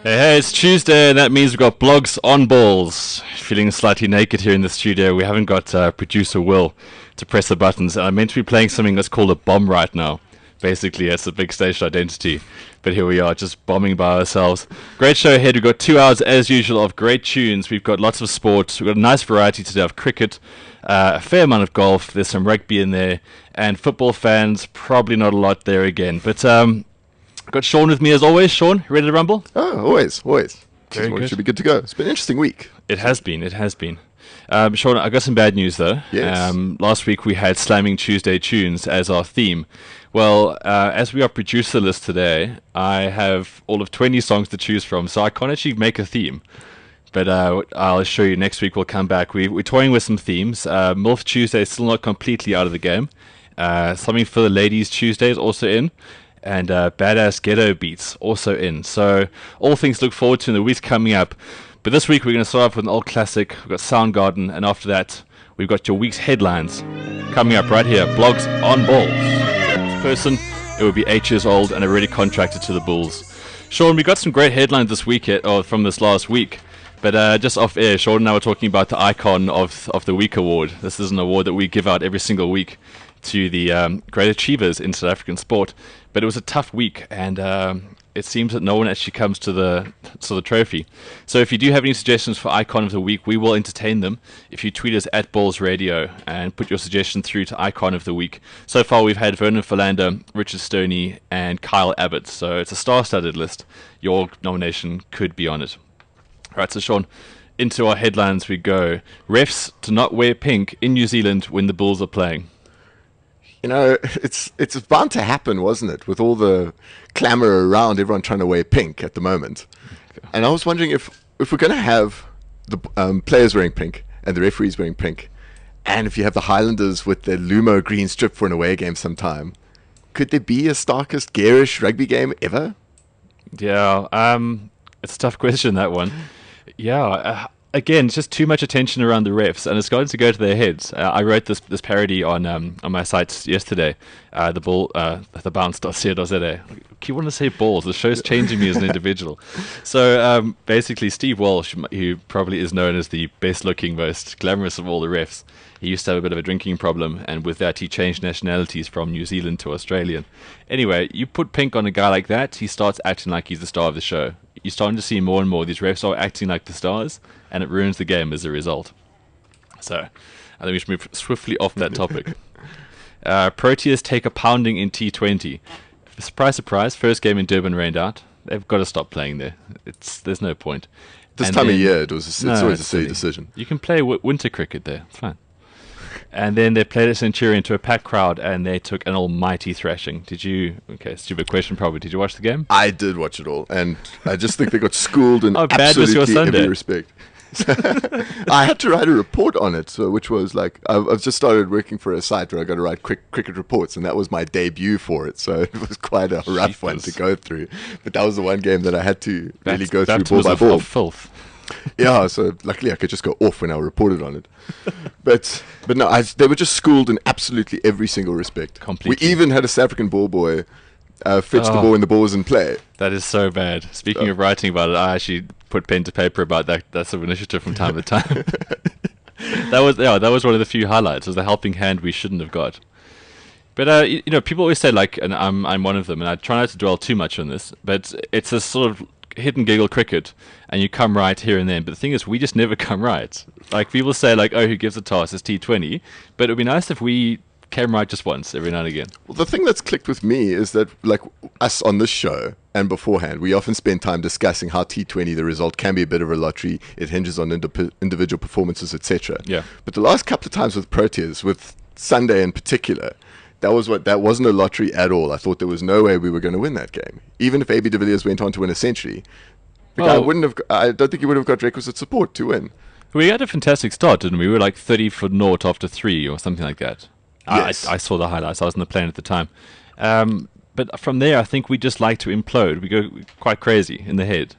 Hey, it's Tuesday, and that means we've got blogs on balls. Feeling slightly naked here in the studio. We haven't got producer Will to press the buttons. I'm meant to be playing something that's called a bomb right now. Basically, it's a big station identity. But here we are, just bombing by ourselves. Great show ahead. We've got 2 hours, as usual, of great tunes. We've got lots of sport. We've got a nice variety today of cricket, a fair amount of golf. There's some rugby in there. And football fans, probably not a lot there again. But got Sean with me as always. Sean, ready to rumble? Oh, always. Very good. Should be good to go. It's been an interesting week. It has been. Sean, I got some bad news though. Yes. Last week we had Slamming Tuesday tunes as our theme. Well, as we are producer list today, I have all of 20 songs to choose from, so I can't actually make a theme. But I'll show you next week. We'll come back. We're toying with some themes. MILF Tuesday is still not completely out of the game. Something for the ladies Tuesday is also in. And Badass Ghetto Beats also in. So all things to look forward to in the weeks coming up. But this week we're going to start off with an old classic. We've got Soundgarden, and after that we've got your week's headlines coming up right here. Blogs on balls. Person, it would be 8 years old and already contracted to the Bulls. Sean, we got some great headlines this week from this last week. But just off air, Sean and I were talking about the Icon of the Week award. This is an award that we give out every single week to the great achievers in South African sport. But it was a tough week, and it seems that no one actually comes to the trophy. So if you do have any suggestions for Icon of the Week, we will entertain them if you tweet us at Balls Radio and put your suggestion through to Icon of the Week. So far we've had Vernon Philander, Richard Stoney, and Kyle Abbott. So it's a star-studded list. Your nomination could be on it. Right, so Sean, into our headlines we go. Refs to not wear pink in New Zealand when the Bulls are playing. You know, it's bound to happen, wasn't it? With all the clamour around everyone trying to wear pink at the moment. Okay. And I was wondering if we're going to have the players wearing pink and the referees wearing pink, and if you have the Highlanders with their Lumo green strip for an away game sometime, could there be a starkest, garish rugby game ever? Yeah, it's a tough question, that one. Yeah, again, it's just too much attention around the refs, and it's going to go to their heads. I wrote this parody on my site yesterday, the bounce.co.za. You want to say balls? The show's changing me as an individual. So basically, Steve Walsh, who probably is known as the best-looking, most glamorous of all the refs, he used to have a bit of a drinking problem, and with that, he changed nationalities from New Zealand to Australian. Anyway, you put pink on a guy like that, he starts acting like he's the star of the show. You're starting to see more and more these refs are acting like the stars, and it ruins the game as a result. So, I think we should move swiftly off that topic. Proteas take a pounding in T20. Surprise, surprise, first game in Durban rained out. They've got to stop playing there. There's no point. This time of year, it's always a silly decision. You can play winter cricket there. It's fine. And then they played a Centurion to a packed crowd, and they took an almighty thrashing. Okay, stupid question probably. Did you watch the game? I did watch it all, and I just think they got schooled in bad was your absolutely Sunday? every respect. I had to write a report on it, which was like, I've just started working for a site where I got to write cricket reports, and that was my debut for it, so it was quite a rough one to go through. But that was the one game that I had to really go through ball by ball. Of filth. Yeah, so luckily I could just go off when I reported on it. But no, they were just schooled in absolutely every single respect. Completely. We even had a South African ball boy fetch the ball when the ball was in play. That is so bad. Speaking of writing about it, I actually put pen to paper about that sort of initiative from time to time. That was one of the few highlights. It was the helping hand we shouldn't have got. But people always say, like, and I'm one of them, and I try not to dwell too much on this, but it's a sort of hit and giggle cricket, and you come right here and then. But the thing is, we just never come right. Like, people say, like, oh, who gives a toss? It's T20. But it would be nice if we came right just once, every now and again. Well, the thing that's clicked with me is that, like, us on this show and beforehand, we often spend time discussing how T20, the result, can be a bit of a lottery. It hinges on individual performances, etc. Yeah. But the last couple of times with Proteas, with Sunday in particular, that wasn't a lottery at all. I thought there was no way we were going to win that game. Even if AB de Villiers went on to win a century, I don't think he would have got requisite support to win. We had a fantastic start, didn't we? We were like 30 for naught after 3 or something like that. Yes. I saw the highlights. I was on the plane at the time. But from there, I think we just like to implode. We go quite crazy in the head,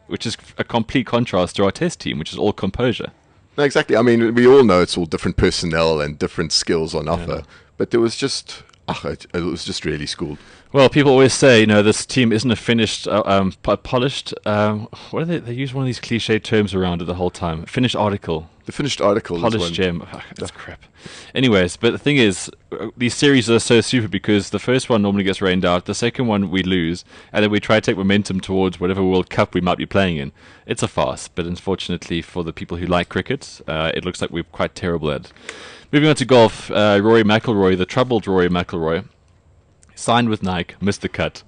which is a complete contrast to our test team, which is all composure. No, exactly. I mean, we all know it's all different personnel and different skills on offer. Yeah. But there was just, it was just really schooled. Well, people always say, this team isn't a finished, polished. What are they? They use one of these cliche terms around it the whole time. Finished article. The finished article Polished is one. gem. That's crap. Anyways, but the thing is, these series are so stupid because the first one normally gets rained out, the second one we lose, and then we try to take momentum towards whatever World Cup we might be playing in. It's a farce, but unfortunately for the people who like cricket, it looks like we're quite terrible at it. Moving on to golf, Rory McIlroy, the troubled Rory McIlroy, signed with Nike, missed the cut.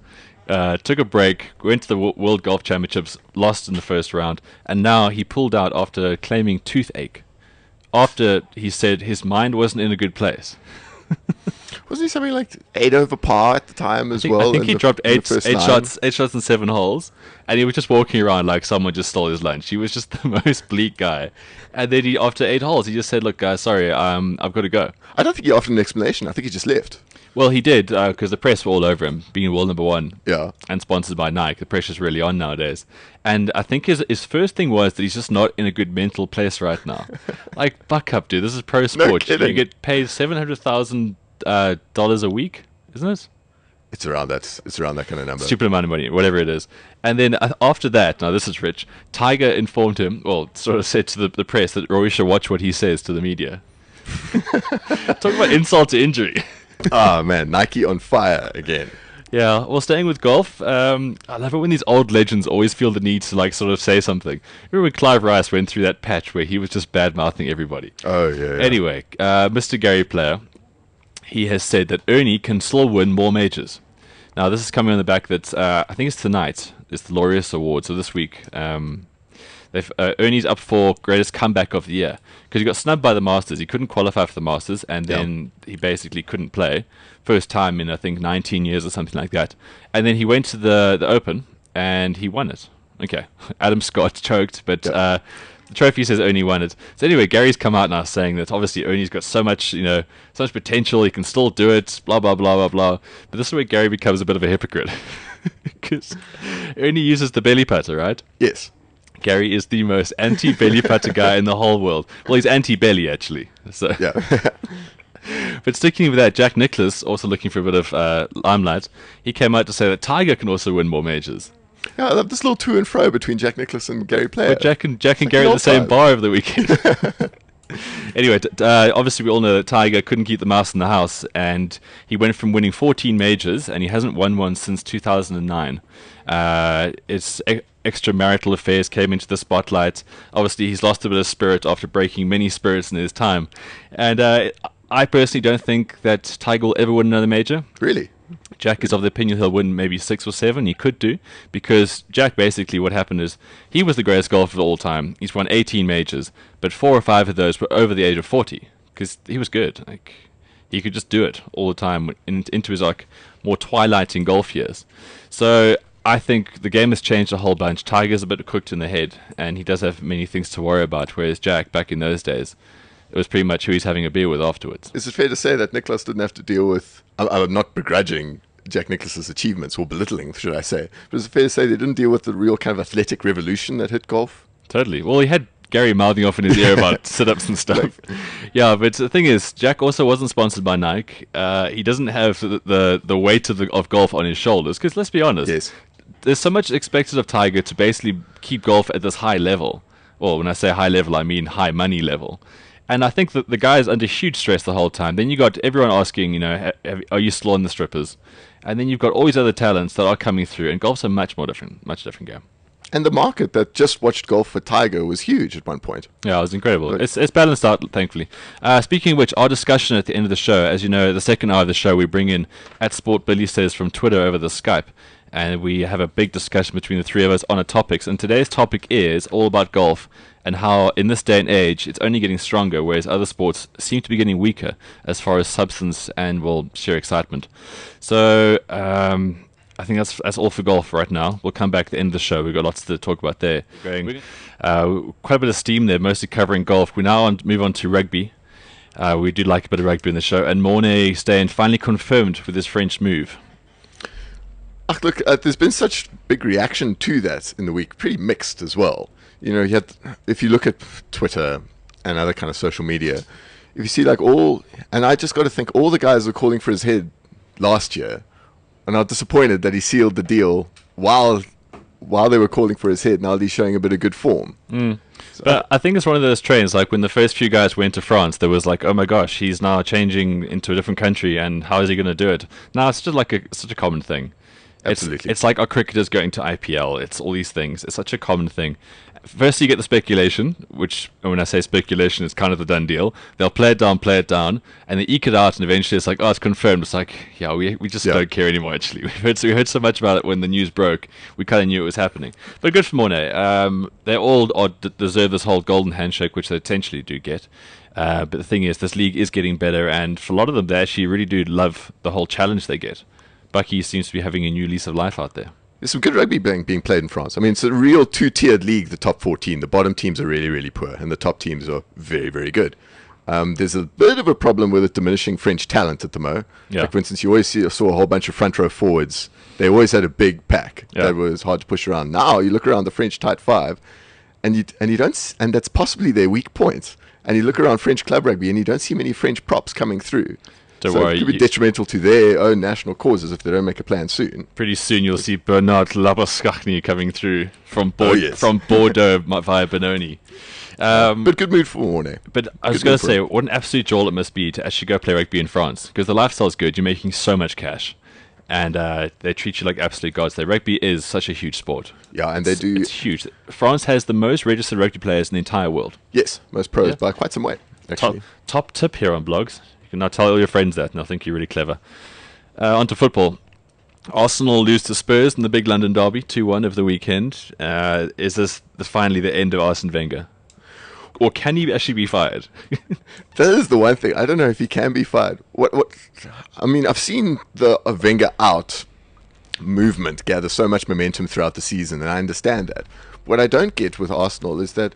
Took a break, went to the World Golf Championships, lost in the first round, and now he pulled out after claiming toothache. After he said his mind wasn't in a good place. Wasn't he something like 8 over par at the time as well? I think he dropped eight shots in 7 holes, and he was just walking around like someone just stole his lunch. He was just the most bleak guy. And then after 8 holes, he just said, "Look, guys, sorry, I've got to go." I don't think he offered an explanation. I think he just left. Well, he did, because the press were all over him, being world number 1 and sponsored by Nike. The pressure's really on nowadays. And I think his first thing was that he's just not in a good mental place right now. Like, buck up, dude. This is pro sport. No kidding. You get paid $700,000 a week, isn't it? It's around that kind of number. Stupid amount of money, whatever it is. And then after that, now this is rich, Tiger informed him, well, sort of said to the press that Rory should watch what he says to the media. Talk about insult to injury. Oh man, Nike on fire again. Yeah, well, staying with golf, I love it when these old legends always feel the need to like sort of say something. Remember when Clive Rice went through that patch where he was just bad-mouthing everybody? Oh, yeah. Anyway, Mr. Gary Player, he has said that Ernie can still win more majors. Now, this is coming on the back that, I think it's tonight, it's the Laureus Award, so this week, Ernie's up for greatest comeback of the year because he got snubbed by the Masters. He couldn't qualify for the Masters, and then he basically couldn't play. First time in I think 19 years or something like that. And then he went to the Open and he won it. Okay, Adam Scott choked, but the trophy says Ernie won it. So anyway, Gary's come out now saying that obviously Ernie's got so much potential. He can still do it. Blah blah blah blah blah. But this is where Gary becomes a bit of a hypocrite because Ernie uses the belly putter, right? Yes. Gary is the most anti-belly putter guy in the whole world. Well, he's anti-belly, actually. So. Yeah. But sticking with that, Jack Nicklaus, also looking for a bit of limelight, he came out to say that Tiger can also win more majors. Yeah, I love this little to and fro between Jack Nicklaus and Gary Player. But Jack and Gary at the same bar over the weekend. Anyway, obviously we all know that Tiger couldn't keep the mouse in the house, and he went from winning 14 majors, and he hasn't won one since 2009. It's extramarital affairs came into the spotlight. Obviously, he's lost a bit of spirit after breaking many spirits in his time. And I personally don't think that Tiger will ever win another major. Really? Jack is of the opinion he'll win maybe 6 or 7. He could do, because Jack basically what happened is he was the greatest golfer of all time. He's won 18 majors, but 4 or 5 of those were over the age of 40 because he was good. Like he could just do it all the time into his like more twilight in golf years. So I think the game has changed a whole bunch. Tiger's a bit cooked in the head, and he does have many things to worry about, whereas Jack, back in those days, it was pretty much who he's having a beer with afterwards. Is it fair to say that Nicklaus didn't have to deal with... I'm not begrudging Jack Nicklaus's achievements, or belittling, should I say. But is it fair to say they didn't deal with the real kind of athletic revolution that hit golf? Totally. Well, he had Gary mouthing off in his ear about sit-ups and stuff. Yeah, but the thing is, Jack also wasn't sponsored by Nike. He doesn't have the weight of golf on his shoulders, because let's be honest, yes, there's so much expected of Tiger to basically keep golf at this high level. Well, when I say high level, I mean high money level. And I think that the guy is under huge stress the whole time. Then you got everyone asking, are you still on the strippers? And then you've got all these other talents that are coming through, and golf's a much different game. And the market that just watched golf for Tiger was huge at one point. Yeah, it was incredible. It's balanced out, thankfully. Speaking of which, our discussion at the end of the show, as you know, the second hour of the show, we bring in @SportBillySays from Twitter over the Skype, and we have a big discussion between the three of us on a topics. And today's topic is all about golf and how, in this day and age, it's only getting stronger, whereas other sports seem to be getting weaker as far as substance and, well, sheer excitement. So, I think that's all for golf right now. We'll come back at the end of the show. We've got lots to talk about there. Quite a bit of steam there, mostly covering golf. We now move on to rugby. We do like a bit of rugby in the show. And Mornay Steyn finally confirmed with his French move. Look, there's been such big reaction to that in the week. Pretty mixed as well. If you look at Twitter and other kind of social media, if you see and I just got to think all the guys are calling for his head last year, and I'm disappointed that he sealed the deal while they were calling for his head. Now he's showing a bit of good form. So, but I think it's one of those trains, like when the first few guys went to France, there was like, oh my gosh, he's now changing into a different country, and how is he going to do it? Now it's just like such a common thing. Absolutely. It's like our cricketers going to IPL. It's all these things. It's such a common thing. First, you get the speculation, which, when I say speculation, it's kind of the done deal. They'll play it down, and they eke it out, and eventually it's like, oh, it's confirmed. It's like, yeah, we just don't care anymore, actually. We heard so much about it when the news broke, we kind of knew it was happening. But good for Mornay. They all deserve this whole golden handshake, which they potentially do get. But the thing is, this league is getting better, and for a lot of them, they actually really do love the whole challenge they get. Bucky seems to be having a new lease of life out there. There's some good rugby being played in France. I mean, it's a real two-tiered league, the top 14. The bottom teams are really, really poor, and the top teams are very, very good. There's a bit of a problem with it diminishing French talent at the moment. Yeah. Like, for instance, you always saw a whole bunch of front row forwards. They always had a big pack that was hard to push around. Now you look around the French tight five, and you don't, and that's possibly their weak point. And you look around French club rugby, and you don't see many French props coming through. Don't so worry. It could be detrimental to their own national causes if they don't make a plan soon. Pretty soon you'll see Bernard Labuschagne coming through from from Bordeaux via Benoni. But good mood for Mornay. But I was going to say, what an absolute jolt it must be to actually go play rugby in France, because the lifestyle's good. You're making so much cash, and they treat you like absolute gods. Their rugby is such a huge sport. Yeah, and it's huge. France has the most registered rugby players in the entire world. Yes, most pros by quite some way, actually. Top tip here on BLOGZ. You can now tell all your friends that, and they'll think you're really clever. On to football. Arsenal lose to Spurs in the big London derby, 2-1 over the weekend. Is this finally the end of Arsene Wenger? Or can he actually be fired? That is the one thing. I don't know if he can be fired. What? I mean, I've seen the Wenger out movement gather so much momentum throughout the season, and I understand that. What I don't get with Arsenal is that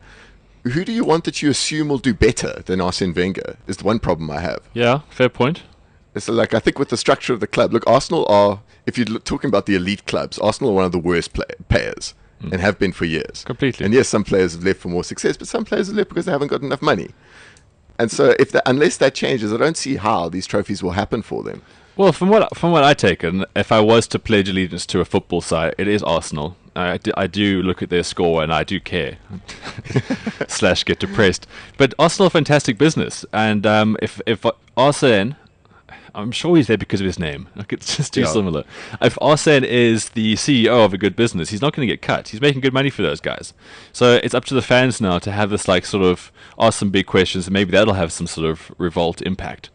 who do you want that you assume will do better than Arsene Wenger is the one problem I have. Yeah, fair point. It's like, I think with the structure of the club, look, Arsenal are, if you're talking about the elite clubs, Arsenal are one of the worst payers and have been for years. Completely. And yes, some players have left for more success, but some players have left because they haven't got enough money. And so unless that changes, I don't see how these trophies will happen for them. Well, from what I take, and if I was to pledge allegiance to a football side, it is Arsenal. I do look at their score and I do care / get depressed. But Arsenal, fantastic business, and if Arsene, I'm sure he's there because of his name. Like, it's just too similar. If Arsene is the CEO of a good business, he's not going to get cut. He's making good money for those guys. So it's up to the fans now to have this, like, sort of ask some big questions, and maybe that'll have some sort of revolt impact.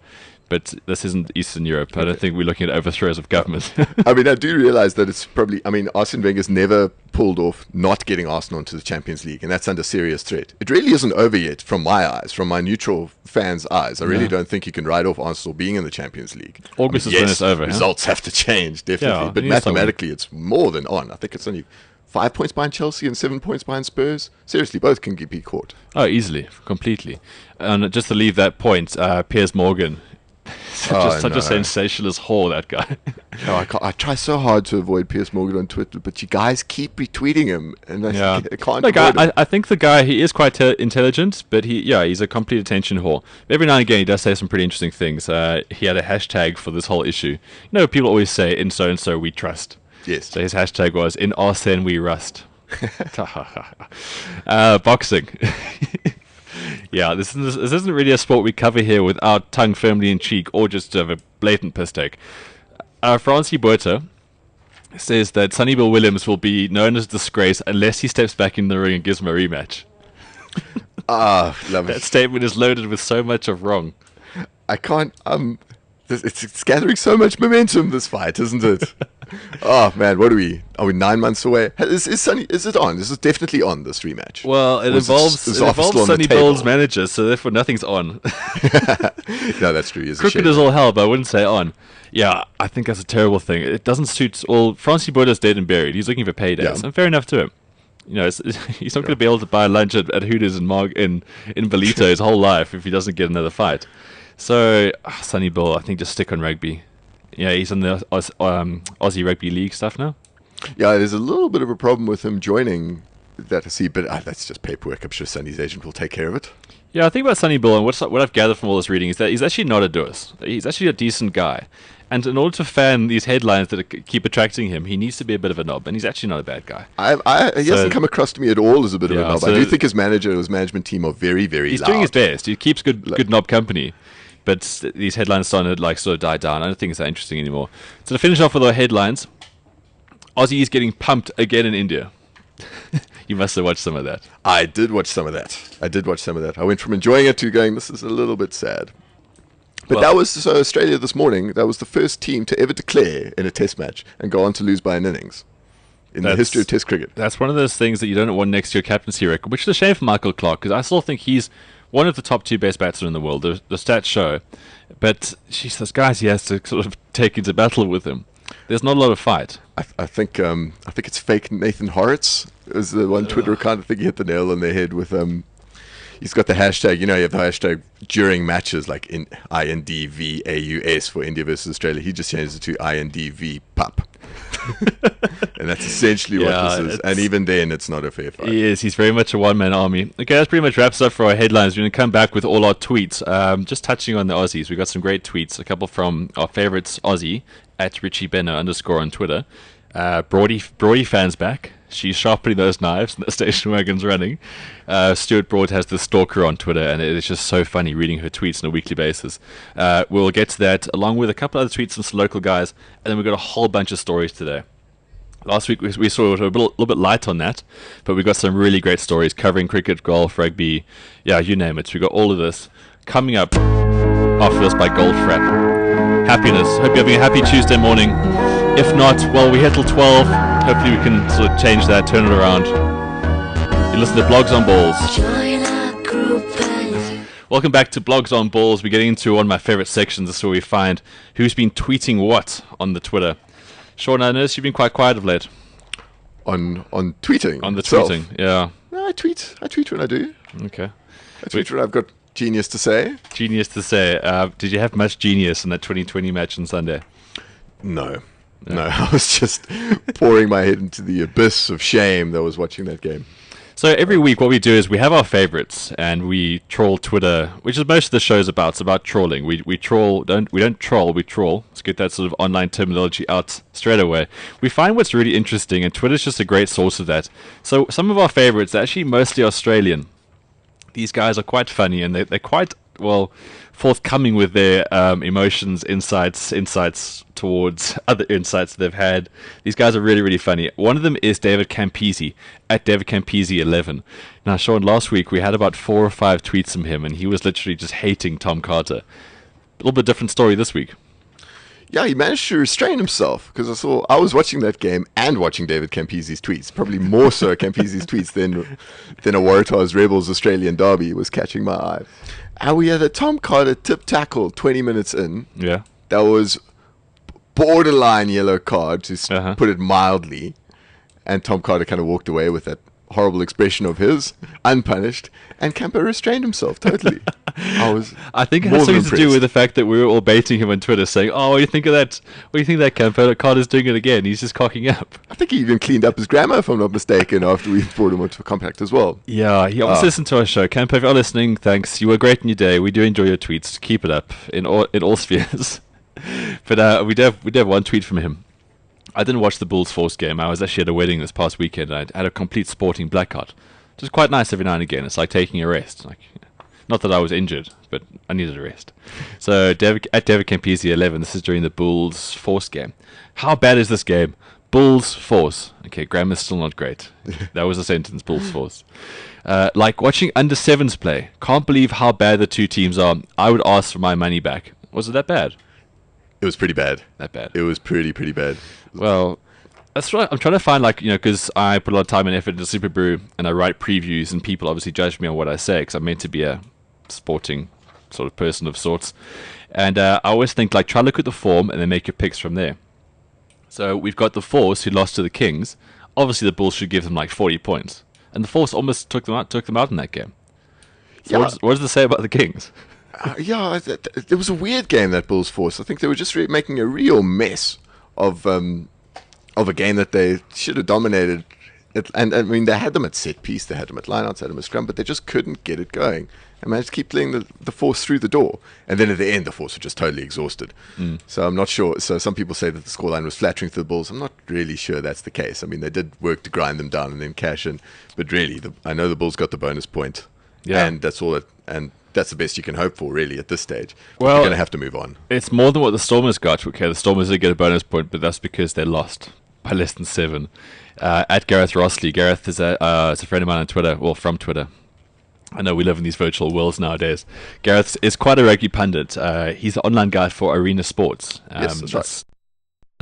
But this isn't Eastern Europe. I don't think we're looking at overthrows of government. I mean, I do realize that it's probably, I mean, Arsene Wenger's never pulled off not getting Arsenal into the Champions League, and that's under serious threat. It really isn't over yet from my eyes, from my neutral fans' eyes. I really don't think you can write off Arsenal being in the Champions League. August is when it's over. Results have to change, definitely. Yeah, but mathematically, it's more than on. I think it's only 5 points behind Chelsea and 7 points behind Spurs. Seriously, both can be caught. Oh, easily, completely. And just to leave that point, Piers Morgan, such a sensationalist whore, that guy. No, I try so hard to avoid Piers Morgan on Twitter, but you guys keep retweeting him, and I can't avoid him. I think the guy, he is quite intelligent, but he's a complete attention whore. Every now and again, he does say some pretty interesting things. He had a hashtag for this whole issue. You know, people always say, in so-and-so we trust. Yes. So his hashtag was, in Arsene we rust. Boxing. Yeah, this isn't really a sport we cover here without tongue firmly in cheek or just have a blatant piss take. Francie Boerter says that Sonny Bill Williams will be known as a disgrace unless he steps back in the ring and gives him a rematch. Love That it. statement is loaded with so much of wrong. I can't, it's gathering so much momentum, this fight, isn't it? Oh man, are we 9 months away? Is it on? This is definitely on, this rematch. Well, it involves Sonny Bill's manager, so therefore nothing's on. No, that's true. Crooked as all hell, but I wouldn't say on. Yeah, I think that's a terrible thing. It doesn't suit. Well, Francie Boerter's dead and buried. He's looking for paydays, and fair enough to him. You know, he's not going to be able to buy lunch at Hooters in Belito his whole life if he doesn't get another fight. So, Sonny Bill, I think just stick on rugby. Yeah, he's in the Aussie Rugby League stuff now. Yeah, there's a little bit of a problem with him joining that, I see, but that's just paperwork. I'm sure Sonny's agent will take care of it. Yeah, I think about Sonny Bill, and what I've gathered from all this reading is that he's actually not a doers. He's actually a decent guy. And in order to fan these headlines that keep attracting him, he needs to be a bit of a knob, and he's actually not a bad guy. He hasn't come across to me at all as a bit of a knob. So I do think his manager, his management team are very, very he's loud. doing his best. He keeps good knob company. But these headlines starting to sort of die down. I don't think it's that interesting anymore. So to finish off with our headlines, Aussie is getting pumped again in India. You must have watched some of that. I did watch some of that. I went from enjoying it to going, this is a little bit sad. But that was Australia this morning. That was the first team to ever declare in a test match and go on to lose by an innings in the history of test cricket. That's one of those things that you don't want next to your captaincy record, which is a shame for Michael Clarke, because I still think he's one of the top 2 best batsmen in the world. The stats show. But, she's those guys he has to sort of take into battle with him. There's not a lot of fight. I think it's fake Nathan Horrocks is the one Twitter account. I think he hit the nail on the head with he's got the hashtag, you have the hashtag during matches, like in INDVAUS for India versus Australia. He just changed it to INDV pup. And that's essentially what this is. And even then, it's not a fair fight. He's very much a one-man army. Okay, that pretty much wraps up for our headlines. We're going to come back with all our tweets. Just touching on the Aussies, we got some great tweets. A couple from our favorites, Aussie, at @RichieBenner_ on Twitter. Broady fans back. She's sharpening those knives and the station wagon's running. Stuart Broad has the stalker on Twitter, and it is just so funny reading her tweets on a weekly basis. We'll get to that, along with a couple other tweets from some local guys, and then we've got a whole bunch of stories today. Last week we saw it a little bit light on that, but we've got some really great stories covering cricket, golf, rugby, you name it. We've got all of this coming up after this by Golf Frap. Happiness. Hope you're having a happy Tuesday morning. If not, well, we're here till 12. Hopefully we can sort of change that, turn it around. You listen to BLOGZ on Balls. Welcome back to BLOGZ on Balls. We're getting into one of my favorite sections. This is where we find who's been tweeting what on the Twitter. Sean, I noticed you've been quite quiet of late. On tweeting? On the tweeting, yeah. No, I tweet when I do. Okay. I tweet when I've got genius to say. Genius to say. Did you have much genius in that 2020 match on Sunday? No. No, I was just pouring my head into the abyss of shame that was watching that game. So every week what we do is we have our favorites and we troll Twitter, which is most of the show's about. It's about trolling. We troll, we don't troll, we troll. Let's get that sort of online terminology out straight away. We find what's really interesting, and Twitter's just a great source of that. So some of our favorites are actually mostly Australian. These guys are quite funny, and they're quite, forthcoming with their emotions, insights towards other insights they've had. These guys are really, really funny. One of them is David Campese, at David Campese11. Now, Sean, last week we had about 4 or 5 tweets from him, and he was literally just hating Tom Carter. A little bit different story this week. Yeah, he managed to restrain himself, because I was watching that game and watching David Campese's tweets. Probably more so Campese's tweets than a Waratahs Rebels Australian derby was catching my eye. And we had a Tom Carter tip tackle 20 minutes in. Yeah. That was borderline yellow card, to put it mildly. And Tom Carter kind of walked away with that horrible expression of his, unpunished, and Camper restrained himself totally. I think it has something to do with the fact that we were all baiting him on Twitter, saying, "Oh, what do you think of that? What do you think of that Camper? Carter's doing it again. He's just cocking up." I think he even cleaned up his grammar, if I'm not mistaken, after we brought him onto a compact as well. Yeah, he always listened to our show. Camper, if you're listening, thanks. You were great in your day. We do enjoy your tweets. Keep it up in all spheres. But we did have one tweet from him. I didn't watch the Bulls Force game. I was actually at a wedding this past weekend, and I had a complete sporting blackout. Which is quite nice every now and again. It's like taking a rest. Not that I was injured, but I needed a rest. So at David Campese11, this is during the Bulls Force game. How bad is this game? Bulls Force. Okay, grammar's still not great. That was a sentence, Bulls Force. Like watching under 7s play. Can't believe how bad the two teams are. I would ask for my money back. Was it that bad? It was pretty bad. That bad. It was pretty bad. Well, that's right. I'm trying to find, because I put a lot of time and effort into Super Brew, and I write previews, and people obviously judge me on what I say, because I'm meant to be a sporting sort of person of sorts. And I always think, try to look at the form, and then make your picks from there. So we've got the Force, who lost to the Kings. Obviously, the Bulls should give them 40 points. And the Force almost took them out in that game. So yeah. What does it say about the Kings? It was a weird game, that Bulls Force. I think they were just making a real mess of a game that they should have dominated And I mean, they had them at set piece, they had them at lineouts, they had them at scrum, but they just couldn't get it going. And managed to keep letting the force through the door. And then at the end, the force was just totally exhausted. So I'm not sure. So some people say that the scoreline was flattering to the Bulls. I'm not really sure that's the case. I mean, they did work to grind them down and then cash in. But really, I know the Bulls got the bonus point. Yeah. And that's all. And that's the best you can hope for, really, at this stage. But Well, you're going to have to move on. It's more than what the Stormers got. Okay, the Stormers did get a bonus point, but that's because they lost by less than 7. At Gareth Rossley. Gareth is a friend of mine on Twitter, well, from Twitter. I know we live in these virtual worlds nowadays. Gareth is quite a rugby pundit. He's the online guy for Arena Sports. Yes, that's right.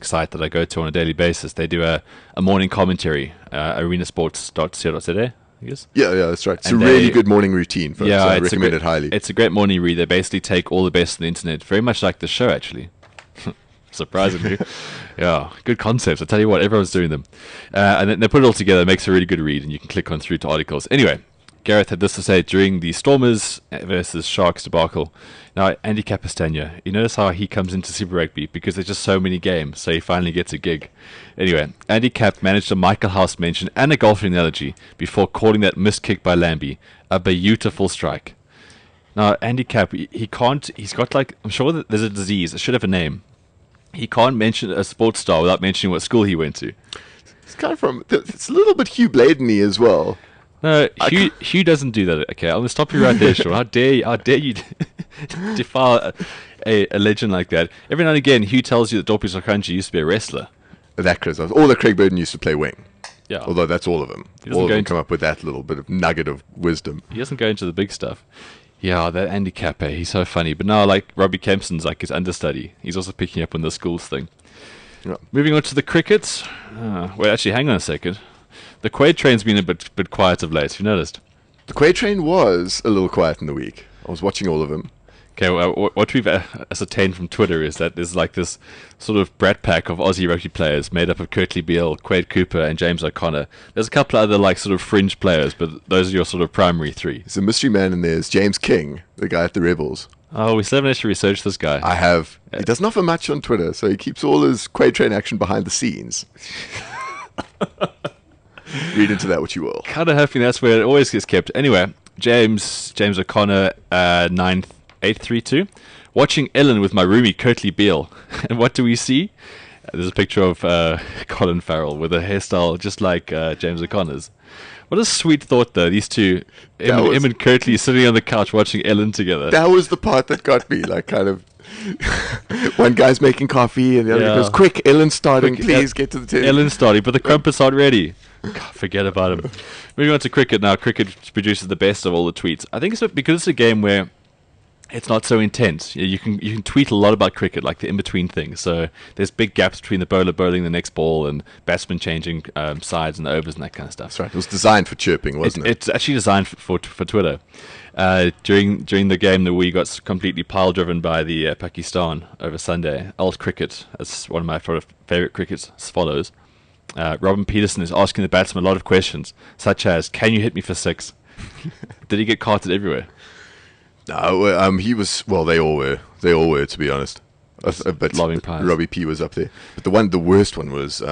A site that I go to on a daily basis. They do a morning commentary, arenasports.co.za, I guess. Yeah, that's right. It's And a really they- good morning routine, folks. Yeah, I it's recommend a it highly. It's a great morning read. They basically take all the best on the internet, very much like the show, actually. Surprisingly. Yeah, good concepts. I tell you what, everyone's doing them. And then they put it all together. It makes a really good read, and you can click on through to articles. Anyway, Gareth had this to say during the Stormers versus Sharks debacle. Now, Andy Capistania, you notice how he comes into Super Rugby because there's just so many games, so he finally gets a gig. Anyway, Andy Cap managed a Michael House mention and a golfing analogy before calling that missed kick by Lambie a beautiful strike. Now, Andy Cap, he can't, he's got like, I'm sure that there's a disease, it should have a name. He can't mention a sports star without mentioning what school he went to. It's kind of it's a little bit Hugh Bladen-y as well. No, Hugh doesn't do that. Okay, I'm going to stop you right there, Sean. How dare you defile a legend like that? Every now and again, Hugh tells you that Dorpy Sokanji used to be a wrestler. That Chris, all that Craig Burden used to play wing. Yeah. Although that's all of them. He doesn't All of go them into- come up with that little bit of nugget of wisdom. He doesn't go into the big stuff. Yeah, that Andy Cap, he's so funny. But now, like, Robbie Kempson's like his understudy. He's also picking up on the schools thing. Yeah. Moving on to the cricket. Well, actually, hang on a second. The Quaid train's been a bit quiet of late. Have you noticed? The Quay train was a little quiet in the week. I was watching all of them. Okay, well, what we've ascertained from Twitter is that there's like this sort of brat pack of Aussie rugby players made up of Curtly Beale, Quaid Cooper, and James O'Connor. There's a couple other like sort of fringe players, but those are your sort of primary 3. There's a mystery man in there. Is James King, the guy at the Rebels. Oh, we still haven't actually researched this guy. I have. He doesn't offer much on Twitter, so he keeps all his Quay train action behind the scenes. Read into that what you will. Kind of hoping that's where it always gets kept. Anyway, James O'Connor, 9832. Watching Ellen with my roomie Curtly Beale. And what do we see? There's a picture of Colin Farrell with a hairstyle just like James O'Connor's. What a sweet thought, though. These two, him and Curtly, sitting on the couch watching Ellen together. That was the part that got me. Like, kind of. One guy's making coffee, and the other goes, "Quick, Ellen's starting. Please get to the table." Ellen's starting, but the crumpets aren't ready. God, forget about him. Moving on to cricket now. Cricket produces the best of all the tweets. I think it's because it's a game where it's not so intense. You can tweet a lot about cricket, like the in-between things. So there's big gaps between the bowler bowling the next ball and batsmen changing sides and the overs and that kind of stuff. That's right. It was designed for chirping, wasn't it? It's actually designed for Twitter. During the game that we got completely pile-driven by the Pakistan over Sunday, old cricket, as one of my favorite crickets follows. Robin Peterson is asking the batsman a lot of questions, such as, "Can you hit me for 6?" Did he get carted everywhere? No, he was. Well, they all were. They all were, to be honest. But Lobbing pies. Robbie P was up there. But the worst one was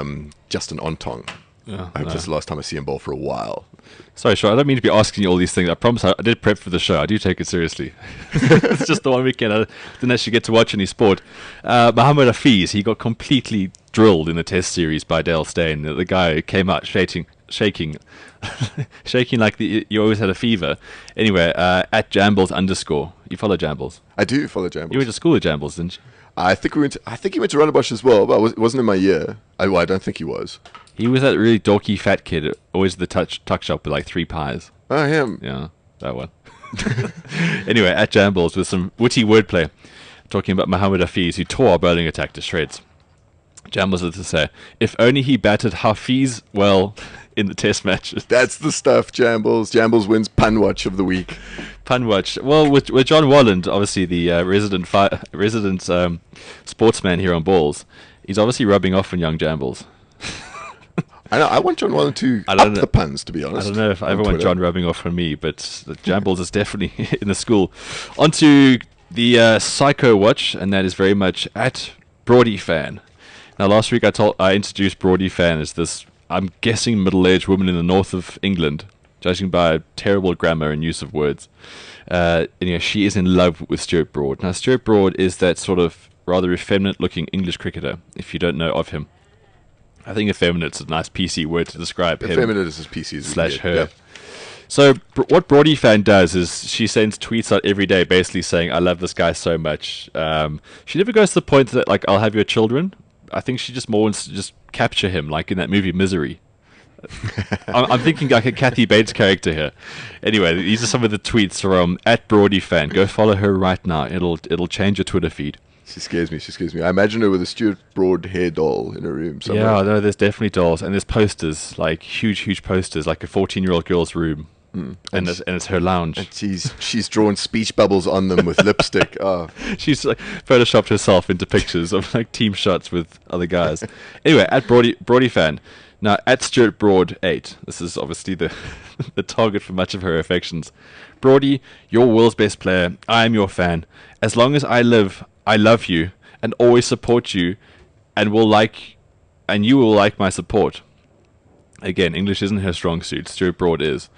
Justin Ontong. Yeah, I hope that's the last time I see him bowl for a while. Sorry, Sean, I don't mean to be asking you all these things. I promise I did prep for the show. I do take it seriously. It's just the one weekend I didn't actually get to watch any sport. Mohammed Hafiz, he got completely drilled in the test series by Dale Steyn. The guy came out shaking shaking like you always had a fever. Anyway, at Jambles _ you follow Jambles. I do follow Jambles. You went to school with Jambles, didn't you? I think he went to Rundebosch as well, but it wasn't in my year. I don't think he was. He was that really dorky fat kid, always at the tuck shop with like 3 pies. Oh, him. Yeah, that one. Anyway, at Jambles with some witty wordplay, talking about Mohammed Hafiz, who tore our bowling attack to shreds. Jambles had to say, "If only he batted Hafiz well in the test matches." That's the stuff, Jambles. Jambles wins Pun Watch of the week. Pun watch. Well, with John Walland, obviously the resident sportsman here on Balls, he's obviously rubbing off on young Jambles. I know. I want John Wallen to I up don't know- the puns, to be honest. I don't know if I ever on want Twitter. John rubbing off on me, but the Jambles is definitely in the school. On to the Psycho Watch, and that is very much at Broady Fan. Now, last week I introduced Broady Fan as this I'm guessing, middle-aged woman in the north of England, judging by terrible grammar and use of words. She is in love with Stuart Broad. Now, Stuart Broad is that sort of rather effeminate-looking English cricketer, if you don't know of him. I think effeminate's a nice PC word to describe him. Effeminate is as PC as slash her. Yeah. So what Broady fan does is she sends tweets out every day basically saying, I love this guy so much. She never goes to the point that, like, I'll have your children. I think she just more wants to just capture him, like in that movie Misery. I'm thinking like a Kathy Bates character here. Anyway, these are some of the tweets from @BroadyFan. Go follow her right now. It'll change your Twitter feed. She scares me. I imagine her with a Stuart Broad hair doll in her room somewhere. Yeah, no, there's definitely dolls. And there's posters, like huge posters, like a 14-year-old girl's room. And it's her lounge. And she's drawn speech bubbles on them with lipstick. Oh. She's like photoshopped herself into pictures of like team shots with other guys. Anyway, Broady fan. Now at Stuart Broad 8. This is obviously the the target for much of her affections. Broady, you're world's best player. I am your fan. As long as I live, I love you and always support you, and you will like my support. Again, English isn't her strong suit. Stuart Broad is.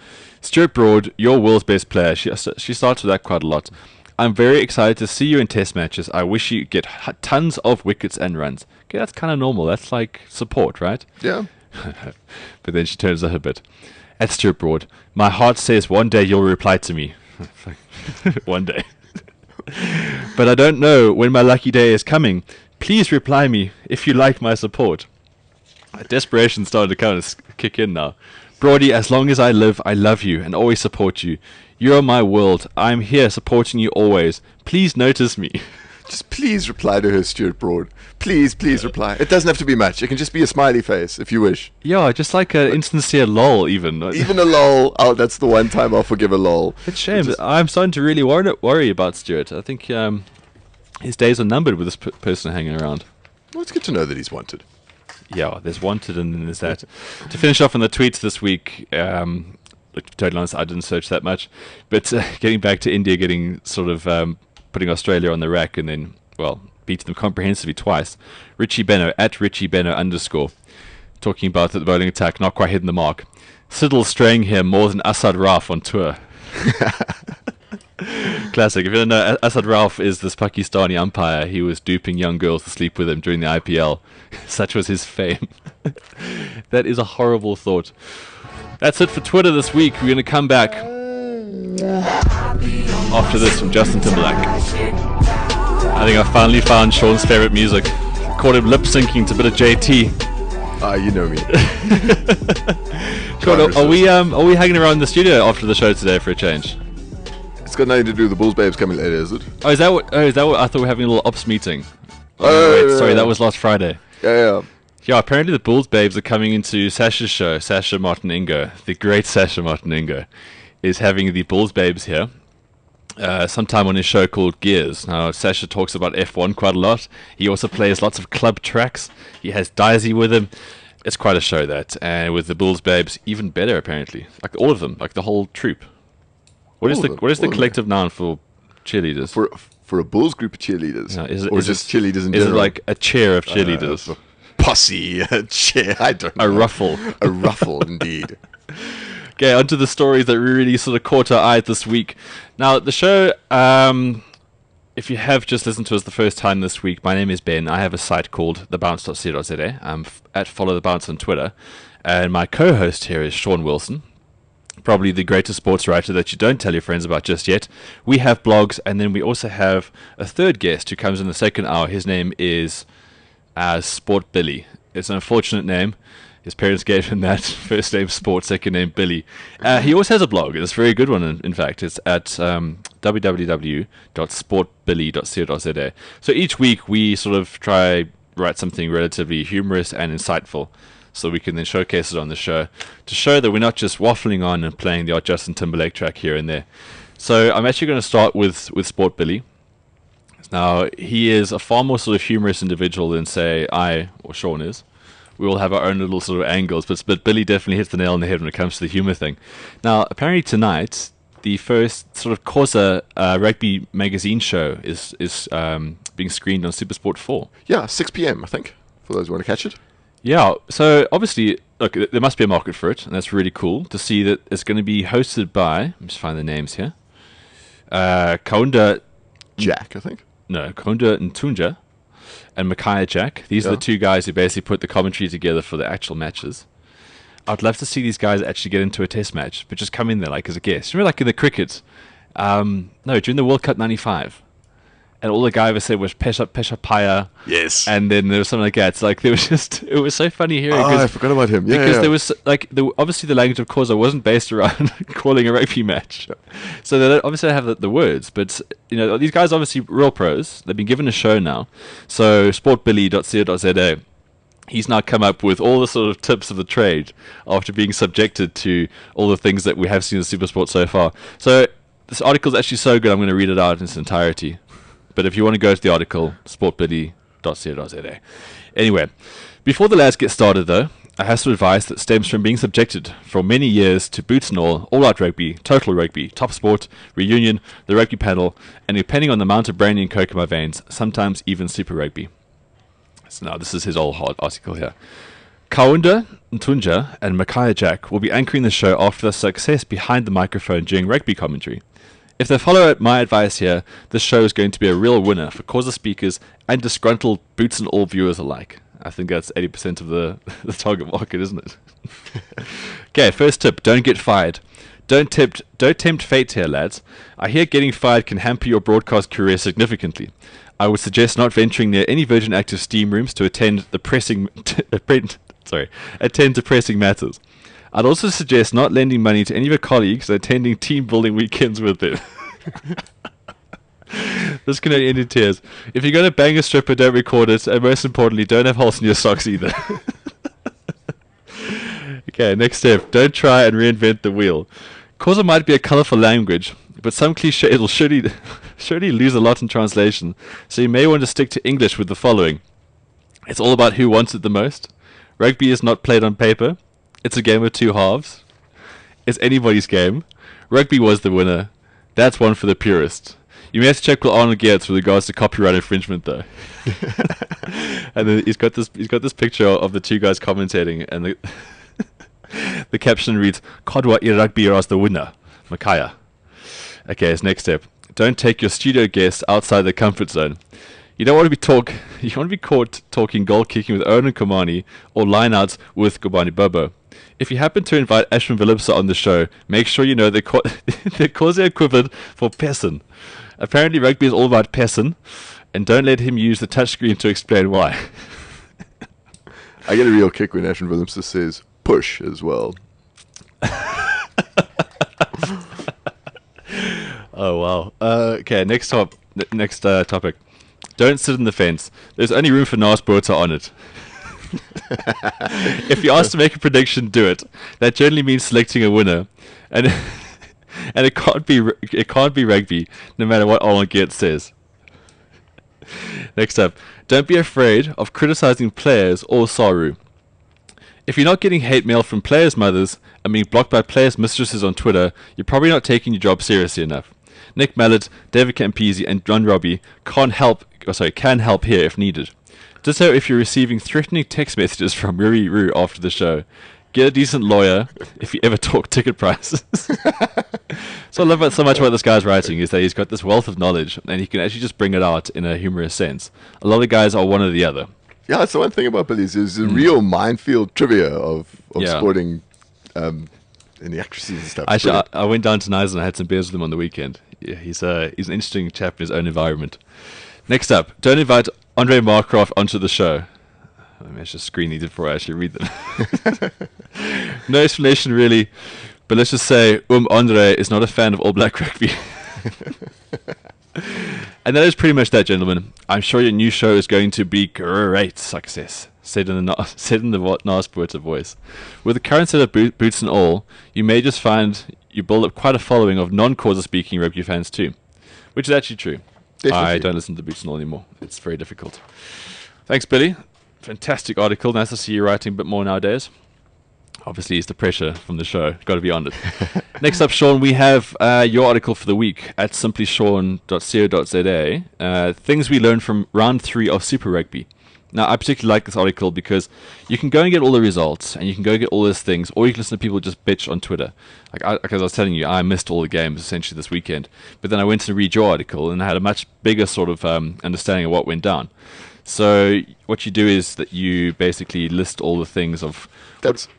Stuart Broad, your world's best player. She starts with that quite a lot. I'm very excited to see you in test matches. I wish you get tons of wickets and runs. Okay, that's kind of normal. That's like support, right? Yeah. But then she turns up a bit. At Stuart Broad, my heart says one day you'll reply to me. One day. But I don't know when my lucky day is coming. Please reply me if you like my support. Desperation started to kind of kick in now. Broady, as long as I live, I love you and always support you. You're my world. I'm here supporting you always. Please notice me. Just please reply to her, Stuart Broad. Please reply. It doesn't have to be much. It can just be a smiley face, if you wish. Yeah, just like an insincere lol, even. Even a lol. Oh, that's the one time I'll forgive a lol. It's a shame. I'm starting to really worry about Stuart. I think his days are numbered with this person hanging around. Well, it's good to know that he's wanted. Yeah, there's wanted and then there's that. To finish off on the tweets this week, look, to be totally honest, I didn't search that much. But getting back to India, getting sort of putting Australia on the rack and then, well, beating them comprehensively twice. Richie Benno, @RichieBenno_, talking about the bowling attack, not quite hitting the mark. Siddle straying here more than Asad Rauf on tour. Classic. If you don't know, Asad Rauf is this Pakistani umpire. He was duping young girls to sleep with him during the IPL. Such was his fame. That is a horrible thought. That's it for Twitter this week. We're going to come back after this from Justin Timberlake. I think I finally found Sean's favorite music. Caught him lip syncing to a bit of JT. Ah, you know me. Sean, are we hanging around the studio after the show today for a change? It's got nothing to do with the Bulls babes coming later, is it? Oh, is that what I thought we were having a little ops meeting? Sorry, that was last Friday. Yeah. Yeah, apparently the Bulls babes are coming into Sasha's show. Sasha Martin Ingo, the great Sasha Martin Ingo, is having the Bulls babes here sometime on his show called Gears. Now, Sasha talks about F1 quite a lot. He also plays lots of club tracks. He has Daisy with him. It's quite a show, that. And with the Bulls babes, even better, apparently. Like all of them, like the whole troupe. What is the collective noun for cheerleaders? For a Bulls group of cheerleaders? No, or just cheerleaders in general? Is it like a chair of cheerleaders? Posse, a chair, I don't know. A ruffle. A ruffle, indeed. Okay, onto the stories that really sort of caught our eye this week. Now, the show, if you have just listened to us the first time this week, my name is Ben. I have a site called thebounce.co.za. I'm at Follow the Bounce on Twitter. And my co-host here is Sean Wilson, probably the greatest sports writer that you don't tell your friends about just yet. We have blogs, and then we also have a third guest who comes in the second hour. His name is Sport Billy. It's an unfortunate name. His parents gave him that. First name Sport, second name Billy. He also has a blog. It's a very good one, in fact. It's at www.sportbilly.co.za. So each week we sort of try write something relatively humorous and insightful, so we can then showcase it on the show to show that we're not just waffling on and playing the odd Justin Timberlake track here and there. So I'm actually going to start with Sport Billy. Now, he is a far more sort of humorous individual than, say, I or Sean is. We all have our own little sort of angles, but Billy definitely hits the nail on the head when it comes to the humor thing. Now, apparently tonight, the first sort of Corsa rugby magazine show is being screened on SuperSport 4. Yeah, 6 p.m, I think, for those who want to catch it. Yeah, so obviously, look, there must be a market for it, and that's really cool to see that it's going to be hosted by, let me just find the names here, Kaunda, Jack, I think. no, Kaunda Ntunja and Micaiah Jack. These are the two guys who basically put the commentary together for the actual matches. I'd love to see these guys actually get into a test match, but just come in there like as a guest. Remember like in the cricket? No, during the World Cup 95. And all the guy ever said was Pesha Paya. Yes. And then there was something like that. It's like, there was just, it was so funny hearing. Oh, I forgot about him. Yeah, because yeah. there was, like, obviously the language of Xhosa wasn't based around calling a rugby match. So they don't obviously have the words. But, you know, these guys are obviously real pros. They've been given a show now. So sportbilly.co.za, he's now come up with all the sort of tips of the trade after being subjected to all the things that we have seen in Supersport so far. So this article is actually so good, I'm going to read it out in its entirety. But if you want to go to the article, sportbilly.co.za. Anyway, before the lads get started though, I have some advice that stems from being subjected for many years to boots and all-out rugby, total rugby, top sport, reunion, the rugby panel, and depending on the amount of brandy and coke in my veins, sometimes even super rugby. So now this is his old hard article here. Kaunda Ntunja and Micaiah Jack will be anchoring the show after their success behind the microphone during rugby commentary. If they follow my advice here, this show is going to be a real winner for Xhosa speakers and disgruntled boots and all viewers alike. I think that's 80% of the target market, isn't it? Okay, first tip, don't get fired. Don't tempt fate here, lads. I hear getting fired can hamper your broadcast career significantly. I would suggest not venturing near any Virgin Active steam rooms to attend to pressing matters. I'd also suggest not lending money to any of your colleagues and attending team building weekends with them. This can only end in tears. If you're going to bang a stripper, don't record it, and most importantly, don't have holes in your socks either. Okay, next step. Don't try and reinvent the wheel. Xhosa might be a colourful language, but some cliches will surely lose a lot in translation, so you may want to stick to English with the following. It's all about who wants it the most. Rugby is not played on paper. It's a game of two halves. It's anybody's game. Rugby was the winner. That's one for the purist. You may have to check with Arnold Geertz with regards to copyright infringement, though. And then he's got this picture of the two guys commentating, and the caption reads, "Kodwa I rugby as the winner, Micaiah." Okay, his next step. Don't take your studio guests outside their comfort zone. You don't want to be caught talking goal kicking with Owen Komani or lineouts with Gobani Bobo. If you happen to invite Ashwin Vilipsa on the show, make sure you know the Xhosa equivalent for Pessen. Apparently rugby is all about Pessen, and don't let him use the touchscreen to explain why. I get a real kick when Ashwin Williamson says push as well. Oh wow. Okay, next topic. Don't sit in the fence. There's only room for Nas Botha on it. If you're asked to make a prediction, do it. That generally means selecting a winner, and it can't be rugby, no matter what Arnold Geertz says. Next up, don't be afraid of criticizing players or Saru. If you're not getting hate mail from players' mothers and being blocked by players' mistresses on Twitter, you're probably not taking your job seriously enough. Nick Mallett, David Campese, and John Robbie can help here if needed. Ditto if you're receiving threatening text messages from Ruri Roo after the show. Get a decent lawyer if you ever talk ticket prices. So I love so much about this guy's writing is that he's got this wealth of knowledge and he can actually just bring it out in a humorous sense. A lot of guys are one or the other. Yeah, that's the one thing about Billy's. There's a real minefield trivia of sporting inaccuracies and stuff. Actually, I went down to Nice and I had some beers with him on the weekend. Yeah, he's an interesting chap in his own environment. Next up, don't invite Andre Markgraf onto the show. Let me just screen these before I actually read them. No explanation really, but let's just say Andre is not a fan of All Black rugby. And that is pretty much that, gentlemen. I'm sure your new show is going to be great success, said in the Nas Botha voice. With the current set of boots and all, you may just find you build up quite a following of non-Xhosa speaking rugby fans too, which is actually true. Definitely. I don't listen to Boots and All anymore. It's very difficult. Thanks, Billy. Fantastic article. Nice to see you writing a bit more nowadays. Obviously, it's the pressure from the show. Got to be on it. Next up, Sean, we have your article for the week at simplysean.co.za. Things we learned from round 3 of Super Rugby. Now, I particularly like this article because you can go and get all the results, and you can go get all those things, or you can listen to people just bitch on Twitter. Like as I was telling you, I missed all the games essentially this weekend, but then I went to read your article and I had a much bigger sort of understanding of what went down. So what you do is that you basically list all the things of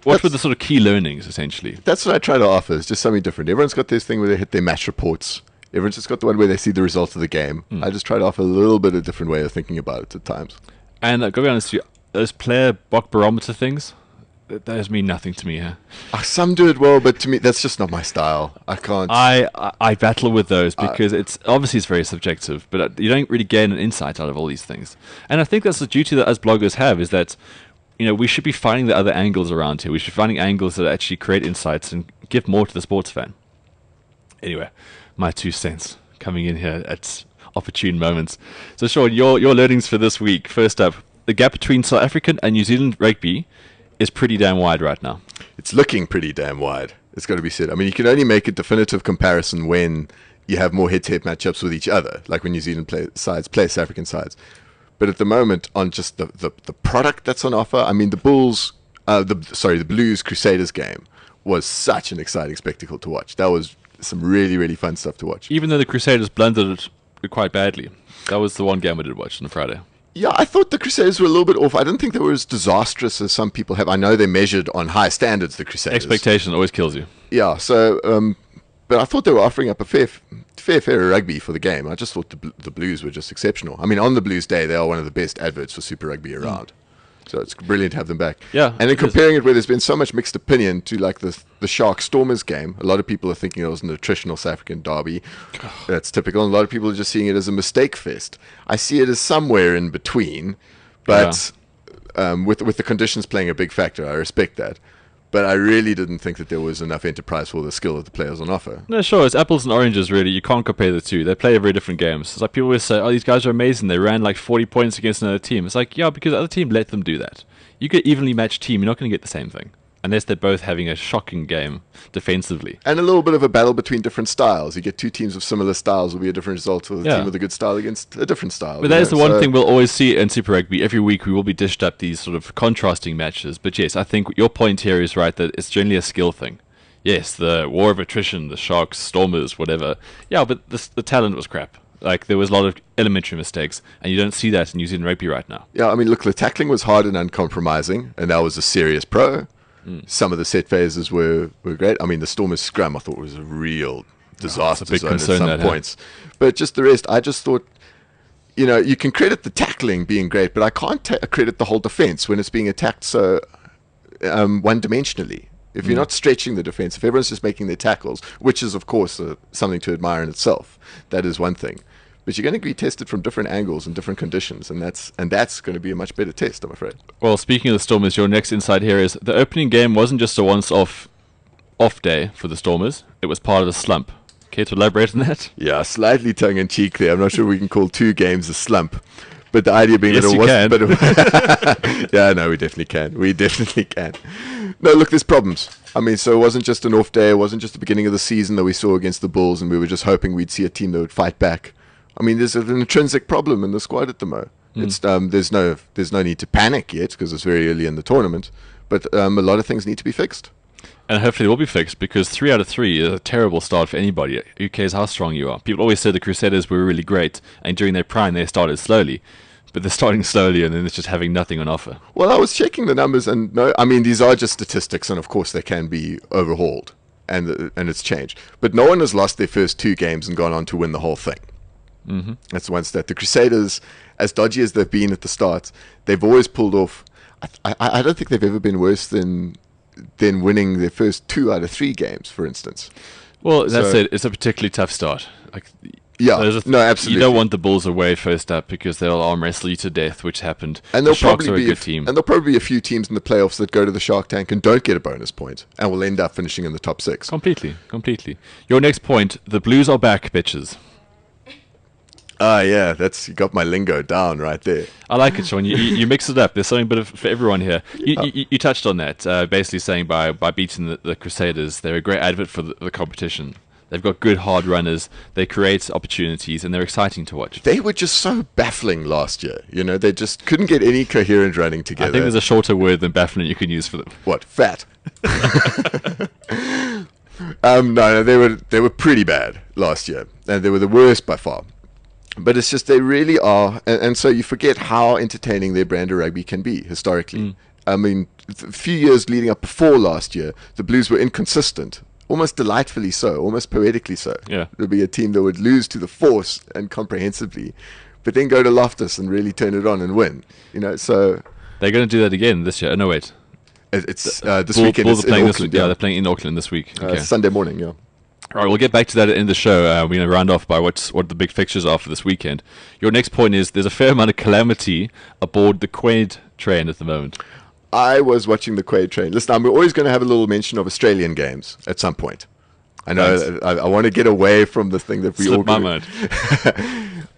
what were the sort of key learnings, essentially. That's what I try to offer. It's just something different. Everyone's got this thing where they hit their match reports. Everyone's just got the one where they see the results of the game. I just try to offer a little bit of a different way of thinking about it at times. And gotta be honest with you, those player barometer things, those mean nothing to me. Some do it well, but to me, that's just not my style. I can't. I battle with those because it's very subjective, but you don't really gain an insight out of all these things. And I think that's the duty that us bloggers have, is that we should be finding the other angles around here. We should be finding angles that actually create insights and give more to the sports fan. Anyway, my 2 cents coming in here at opportune moments. So Sean, your learnings for this week. First up, the gap between South African and New Zealand rugby is pretty damn wide right now. It's looking pretty damn wide. It's got to be said. I mean, you can only make a definitive comparison when you have more head-to-head matchups with each other, like when New Zealand sides play South African sides. But at the moment, on just the product that's on offer, I mean, the Blues Crusaders game was such an exciting spectacle to watch. That was some really, really fun stuff to watch. Even though the Crusaders blundered it quite badly. That was the one game I did watch on the Friday. Yeah, I thought the Crusaders were a little bit off. I didn't think they were as disastrous as some people have. I know they measured on high standards, the Crusaders. Expectation always kills you. Yeah, so, but I thought they were offering up a fair rugby for the game. I just thought the Blues were just exceptional. I mean, on the Blues Day, they are one of the best adverts for Super Rugby around. So it's brilliant to have them back. Yeah, and then comparing it where there's been so much mixed opinion to like the Sharks Stormers game, a lot of people are thinking it was an attritional South African derby. That's typical. And a lot of people are just seeing it as a mistake fest. I see it as somewhere in between, but with the conditions playing a big factor, I respect that. But I really didn't think that there was enough enterprise for the skill of the players on offer. No, sure, it's apples and oranges, really. You can't compare the two. They play very different games. It's like people always say, oh, these guys are amazing. They ran like 40 points against another team. It's like, yeah, because the other team let them do that. You get evenly matched team, you're not going to get the same thing. Unless they're both having a shocking game defensively. And a little bit of a battle between different styles. You get two teams of similar styles will be a different result for the team with a good style against a different style. But that is the one thing we'll always see in Super Rugby. Every week we will be dished up these sort of contrasting matches. But yes, I think your point here is right, that it's generally a skill thing. Yes, the war of attrition, the Sharks, Stormers, whatever. Yeah, but the talent was crap. Like, there was a lot of elementary mistakes, and you don't see that in New Zealand rugby right now. Yeah, I mean, look, the tackling was hard and uncompromising, and that was a serious pro. Some of the set phases were great. I mean, the Stormers scrum I thought was a real disaster zone at some points. But just the rest, I just thought, you can credit the tackling being great, but I can't credit the whole defense when it's being attacked so one-dimensionally. If you're not stretching the defense, if everyone's just making their tackles, which is, of course, something to admire in itself, that is one thing. But you're going to be tested from different angles and different conditions, and that's going to be a much better test, I'm afraid. Well, speaking of the Stormers, your next insight here is the opening game wasn't just a once-off day for the Stormers. It was part of a slump. Care to elaborate on that? Yeah, slightly tongue-in-cheek there. I'm not sure we can call 2 games a slump. But the idea being yes, that it wasn't... Yeah, no, we definitely can. We definitely can. No, look, there's problems. I mean, so it wasn't just an off day. It wasn't just the beginning of the season that we saw against the Bulls, and we were just hoping we'd see a team that would fight back. I mean, there's an intrinsic problem in the squad at the moment. It's there's no need to panic yet because it's very early in the tournament, but a lot of things need to be fixed. And hopefully it will be fixed, because 3 out of 3 is a terrible start for anybody. Who cares how strong you are? People always said the Crusaders were really great, and during their prime they started slowly. But they're starting slowly, and then it's just having nothing on offer. Well, I was checking the numbers, and no, I mean, these are just statistics, and of course they can be overhauled, and it's changed. But no one has lost their first 2 games and gone on to win the whole thing. That's one stat. The Crusaders, as dodgy as they've been at the start, they've always pulled off. I don't think they've ever been worse than winning their first 2 out of 3 games, for instance. Well, that's it. It's a particularly tough start. Yeah, no, absolutely. You don't want the Bulls away first up, because they'll arm wrestle you to death, which happened. And the Sharks are a good team. And there'll probably be a few teams in the playoffs that go to the Shark Tank and don't get a bonus point, and will end up finishing in the top 6. Completely. Your next point, the Blues are back, bitches. Ah, yeah, you got my lingo down right there. I like it, Sean. You mix it up. There's something for everyone here. You touched on that, basically saying by beating the Crusaders, they're a great advert for the competition. They've got good hard runners. They create opportunities, and they're exciting to watch. They were just so baffling last year. You know, they just couldn't get any coherent running together. I think there's a shorter word than baffling you can use for them. What? Fat. No, they were pretty bad last year, and they were the worst by far. But it's just they really are, and so you forget how entertaining their brand of rugby can be historically. I mean, a few years leading up before last year, the Blues were inconsistent, almost delightfully so, almost poetically so. Yeah. There'd be a team that would lose to the force and comprehensively, but then go to Loftus and really turn it on and win. You know, so they're going to do that again this year. No, wait. It's this weekend. Bulls It's are playing in this Auckland, week. Yeah, they're playing in Auckland this week. Okay. Sunday morning. Yeah. All right, we'll get back to that in the show. We're going to round off by what the big fixtures are for this weekend. Your next point is there's a fair amount of calamity aboard the Quaid train at the moment. I was watching the Quaid train. Listen, we're always going to have a little mention of Australian games at some point. I know I want to get away from the thing that we all my mind.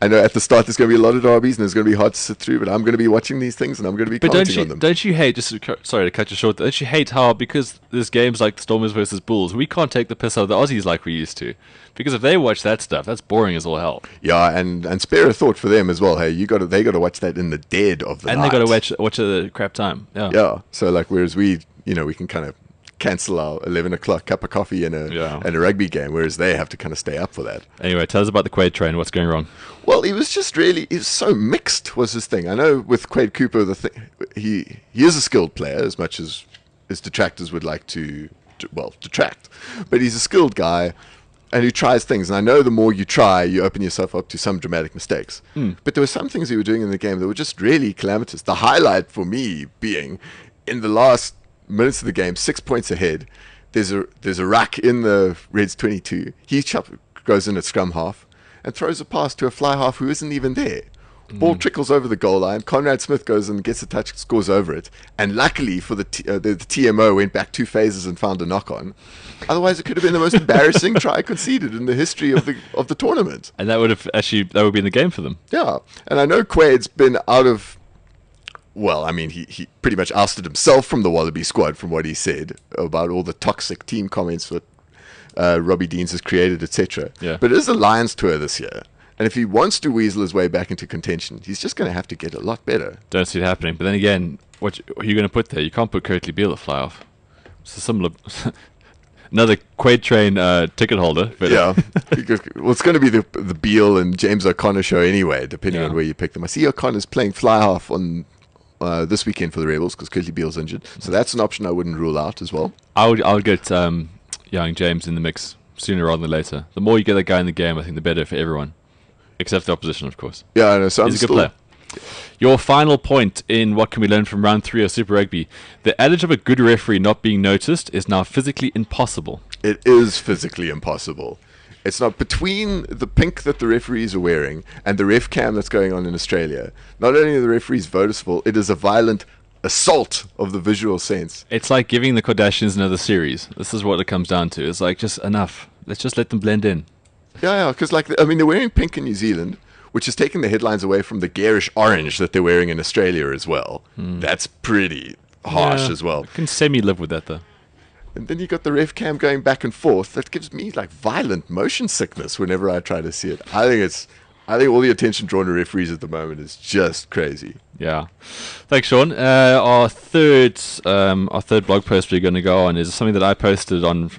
I know at the start there's going to be a lot of derbies and it's going to be hard to sit through, but I'm going to be watching these things and I'm going to be commenting on them. Don't you hate, sorry to cut you short, don't you hate how, because there's games like Stormers versus Bulls, we can't take the piss out of the Aussies like we used to? Because if they watch that stuff, that's boring as all hell. Yeah, and spare a thought for them as well. Hey, they got to watch that in the dead of the night. And they got to watch at a crap time. Yeah. So like, whereas we can kind of cancel our 11 o'clock cup of coffee and a rugby game, whereas they have to kind of stay up for that. Anyway, tell us about the Quaid train. What's going wrong? Well, he was so mixed was his thing. I know with Quaid Cooper, he is a skilled player as much as his detractors would like to detract, but he's a skilled guy and who tries things. And I know the more you try, you open yourself up to some dramatic mistakes. But there were some things he was doing in the game that were just really calamitous. The highlight for me being in the last minutes of the game, 6 points ahead. There's a ruck in the Reds 22. He goes in at scrum half and throws a pass to a fly half who isn't even there. Ball trickles over the goal line. Conrad Smith goes and gets a touch, scores over it. And luckily for the TMO went back 2 phases and found a knock on. Otherwise, it could have been the most embarrassing try conceded in the history of the tournament. And that would be in the game for them. Yeah, and I know Quaid's been out of. Well, I mean, he pretty much ousted himself from the Wallaby squad from what he said about all the toxic team comments that Robbie Deans has created, etc. Yeah. But it is a Lions tour this year. And if he wants to weasel his way back into contention, he's just going to have to get a lot better. Don't see it happening. But then again, what are you going to put there? You can't put Curtly Beale at fly off. So another Quaid train ticket holder. But yeah, because it's going to be the Beale and James O'Connor show anyway, depending on where you pick them. I see O'Connor's playing fly half on this weekend for the Rebels because Curtly Beale's injured, so that's an option I wouldn't rule out as well. I would get young James in the mix sooner rather than later. The more you get that guy in the game, I think the better for everyone, except the opposition, of course. Yeah, I know. So he's a good player. Your final point in what can we learn from round 3 of Super Rugby: the adage of a good referee not being noticed is now physically impossible. It is physically impossible. It's not between the pink that the referees are wearing and the ref cam that's going on in Australia. Not only are the referees voticeful, it is a violent assault of the visual sense. It's like giving the Kardashians another series. This is what it comes down to. It's like, just enough. Let's just let them blend in. Yeah, because they're wearing pink in New Zealand, which is taking the headlines away from the garish orange that they're wearing in Australia as well. That's pretty harsh as well. I can semi-live with that, though. And then you got the ref cam going back and forth. That gives me like violent motion sickness whenever I try to see it. I think all the attention drawn to referees at the moment is just crazy. Yeah. Thanks, Sean. Our third blog post we're going to go on is something that I posted on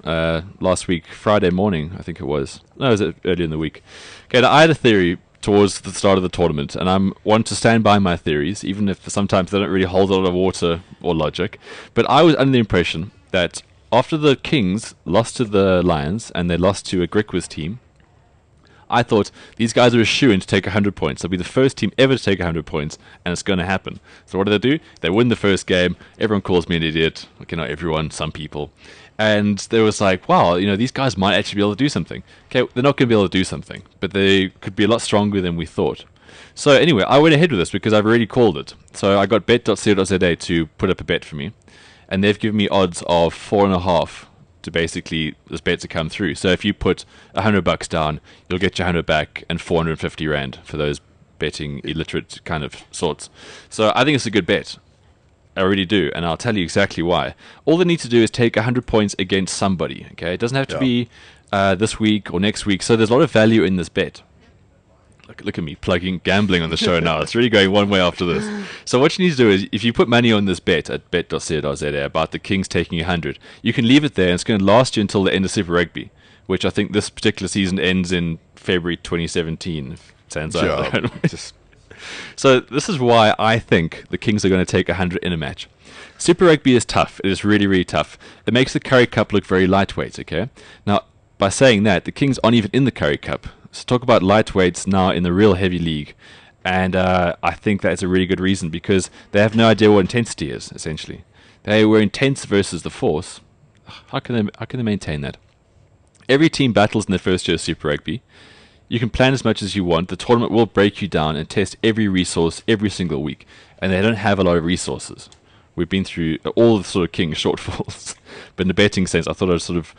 last week, Friday morning, I think it was. No, it was earlier in the week. Okay, now I had a theory towards the start of the tournament, and I'm one to stand by my theories, even if sometimes they don't really hold a lot of water or logic. But I was under the impression that after the Kings lost to the Lions and they lost to a Griquas team, I thought these guys are a shoo-in to take 100 points. They'll be the first team ever to take 100 points, and it's going to happen. So what do? They win the first game. Everyone calls me an idiot. Okay, not everyone, some people. And there was like, wow, these guys might actually be able to do something. Okay, they're not going to be able to do something, but they could be a lot stronger than we thought. So anyway, I went ahead with this because I've already called it. So I got bet.co.za to put up a bet for me, and they've given me odds of 4.5 to basically this bet to come through. So if you put $100 down, you'll get your 100 back and 450 rand for those betting illiterate kind of sorts. So I think it's a good bet. I really do, and I'll tell you exactly why. All they need to do is take 100 points against somebody. Okay, it doesn't have to be this week or next week. So there's a lot of value in this bet. Look at me plugging gambling on the show now. It's really going one way after this. So what you need to do is, if you put money on this bet at bet.co.za about the Kings taking 100, you can leave it there, and it's going to last you until the end of Super Rugby, which I think this particular season ends in February 2017. Sounds like that. So this is why I think the Kings are going to take 100 in a match. Super Rugby is tough. It is really, really tough. It makes the Currie Cup look very lightweight, okay? Now, by saying that, the Kings aren't even in the Currie Cup. So talk about lightweights now in the real heavy league. And I think that's a really good reason, because they have no idea what intensity is, essentially. They were intense versus the Force. How can they maintain that? Every team battles in their first year of Super Rugby. You can plan as much as you want. The tournament will break you down and test every resource every single week. And they don't have a lot of resources. We've been through all the sort of King shortfalls. But in the betting sense, I thought I'd sort of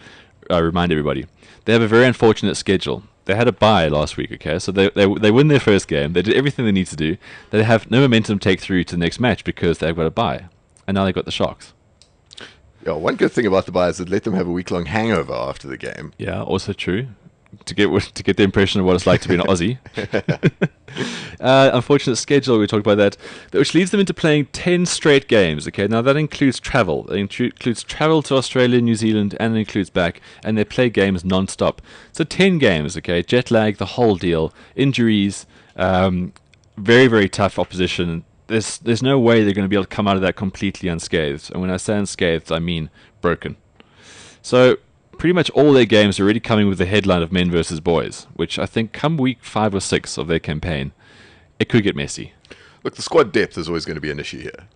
remind everybody. They have a very unfortunate schedule. They had a bye last week, okay? So they win their first game. They did everything they need to do. They have no momentum to take through to the next match because they've got a bye. And now they've got the Sharks. Yeah, one good thing about the bye is it let them have a week-long hangover after the game. Yeah, also true. To get the impression of what it's like to be an Aussie. Unfortunate schedule, we talked about that, which leads them into playing 10 straight games. Okay, now that includes travel. It includes travel to Australia, New Zealand, and it includes back, and they play games non-stop. So 10 games, okay, jet lag, the whole deal, injuries, very, very tough opposition. There's no way they're going to be able to come out of that completely unscathed. And when I say unscathed, I mean broken. So pretty much all their games are already coming with the headline of men versus boys, which I think come week 5 or 6 of their campaign, it could get messy. Look, the squad depth is always going to be an issue here.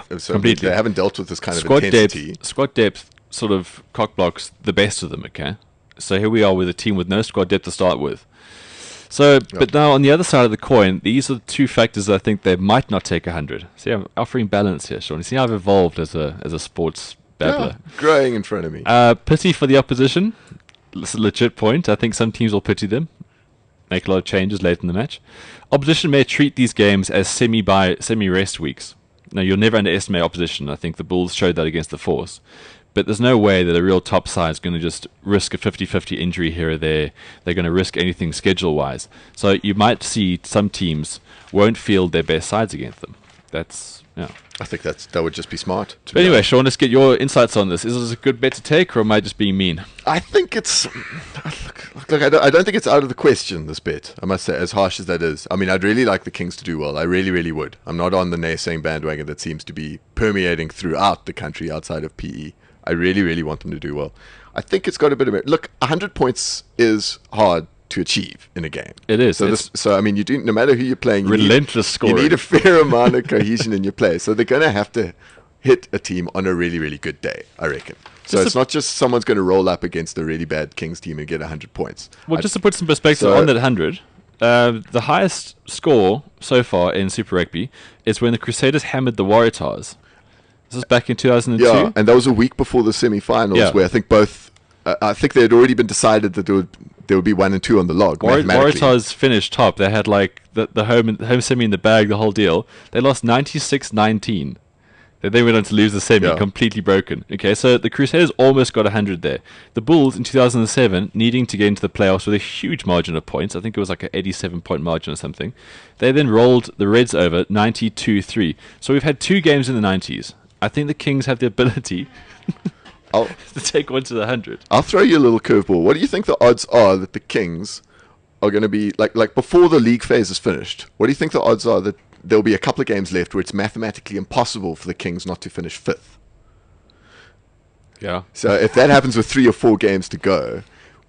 Completely. They haven't dealt with this kind of intensity. Squad depth sort of cockblocks the best of them, okay? So here we are with a team with no squad depth to start with. So, but now on the other side of the coin, these are the two factors that I think they might not take 100. See, I'm offering balance here, Sean. You see how I've evolved as a sports babbler. Yeah, growing in front of me. Pity for the opposition. It's a legit point. I think some teams will pity them. Make a lot of changes late in the match. Opposition may treat these games as semi-rest weeks. Now, you'll never underestimate opposition. I think the Bulls showed that against the Force. But there's no way that a real top side is going to just risk a 50-50 injury here or there. They're going to risk anything schedule-wise. So you might see some teams won't field their best sides against them. That's, yeah. I think that would just be smart. But anyway, Sean, let's get your insights on this. Is this a good bet to take, or am I just being mean? I think it's... Look, I don't think it's out of the question, this bet, I must say, as harsh as that is. I mean, I'd really like the Kings to do well. I really, really would. I'm not on the naysaying bandwagon that seems to be permeating throughout the country outside of PE. I really, really want them to do well. I think it's got a bit of it. Look, 100 points is hard to achieve in a game. It is. So I mean, you do, no matter who you're playing, relentless scoring. You need a fair amount of cohesion in your play. So they're going to have to hit a team on a really, really good day, I reckon. So it's not just someone's going to roll up against a really bad Kings team and get 100 points. Well, just to put some perspective on that 100, the highest score so far in Super Rugby is when the Crusaders hammered the Waratahs. This is back in 2002. Yeah, and that was a week before the semi-finals, where I think I think they had already been decided that there would be 1 and 2 on the log. Waratahs finished top. They had like the home semi in the bag, the whole deal. They lost 96-19. They then went on to lose the semi, completely broken. Okay, so the Crusaders almost got 100 there. The Bulls in 2007, needing to get into the playoffs with a huge margin of points. I think it was like an 87-point margin or something. They then rolled the Reds over 92-3. So we've had 2 games in the 90s. I think the Kings have the ability to take 1 to the 100. I'll throw you a little curveball. What do you think the odds are that the Kings are going to be, like before the league phase is finished, what do you think the odds are that there'll be a couple of games left where it's mathematically impossible for the Kings not to finish 5th? Yeah. So if that happens with 3 or 4 games to go,